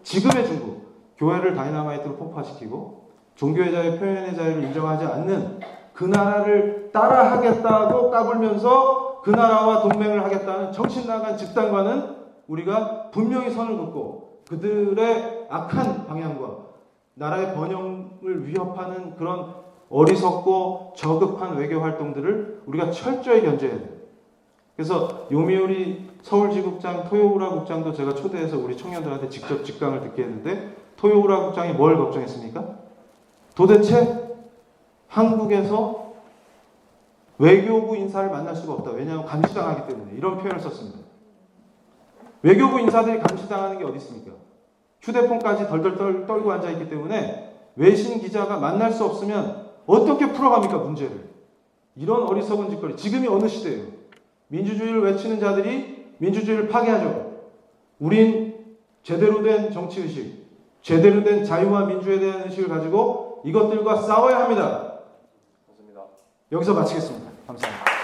A: 지금의 중국, 교회를 다이나마이트로 폭파시키고 종교의 자유, 표현의 자유를 인정하지 않는 그 나라를 따라하겠다고 까불면서 그 나라와 동맹을 하겠다는 정신 나간 집단과는 우리가 분명히 선을 긋고
B: 그들의 악한 방향과 나라의 번영을 위협하는 그런 어리석고 저급한 외교 활동들을 우리가 철저히 견제해야 돼요. 그래서 요미우리 서울지국장 토요우라 국장도 제가 초대해서 우리 청년들한테 직접 직강을 듣게 했는데 토요우라 국장이 뭘 걱정했습니까? 도대체 한국에서 외교부 인사를 만날 수가 없다. 왜냐하면 감시당하기 때문에. 이런 표현을 썼습니다. 외교부 인사들이 감시당하는 게 어디 있습니까? 휴대폰까지 덜덜 떨고 앉아있기 때문에 외신 기자가 만날 수 없으면 어떻게 풀어갑니까, 문제를? 이런 어리석은 짓거리. 지금이 어느 시대예요? 민주주의를 외치는 자들이 민주주의를 파괴하죠. 우린 제대로 된 정치의식, 제대로 된 자유와 민주에 대한 의식을 가지고 이것들과 싸워야 합니다.
A: 좋습니다.
B: 여기서 마치겠습니다. 감사합니다.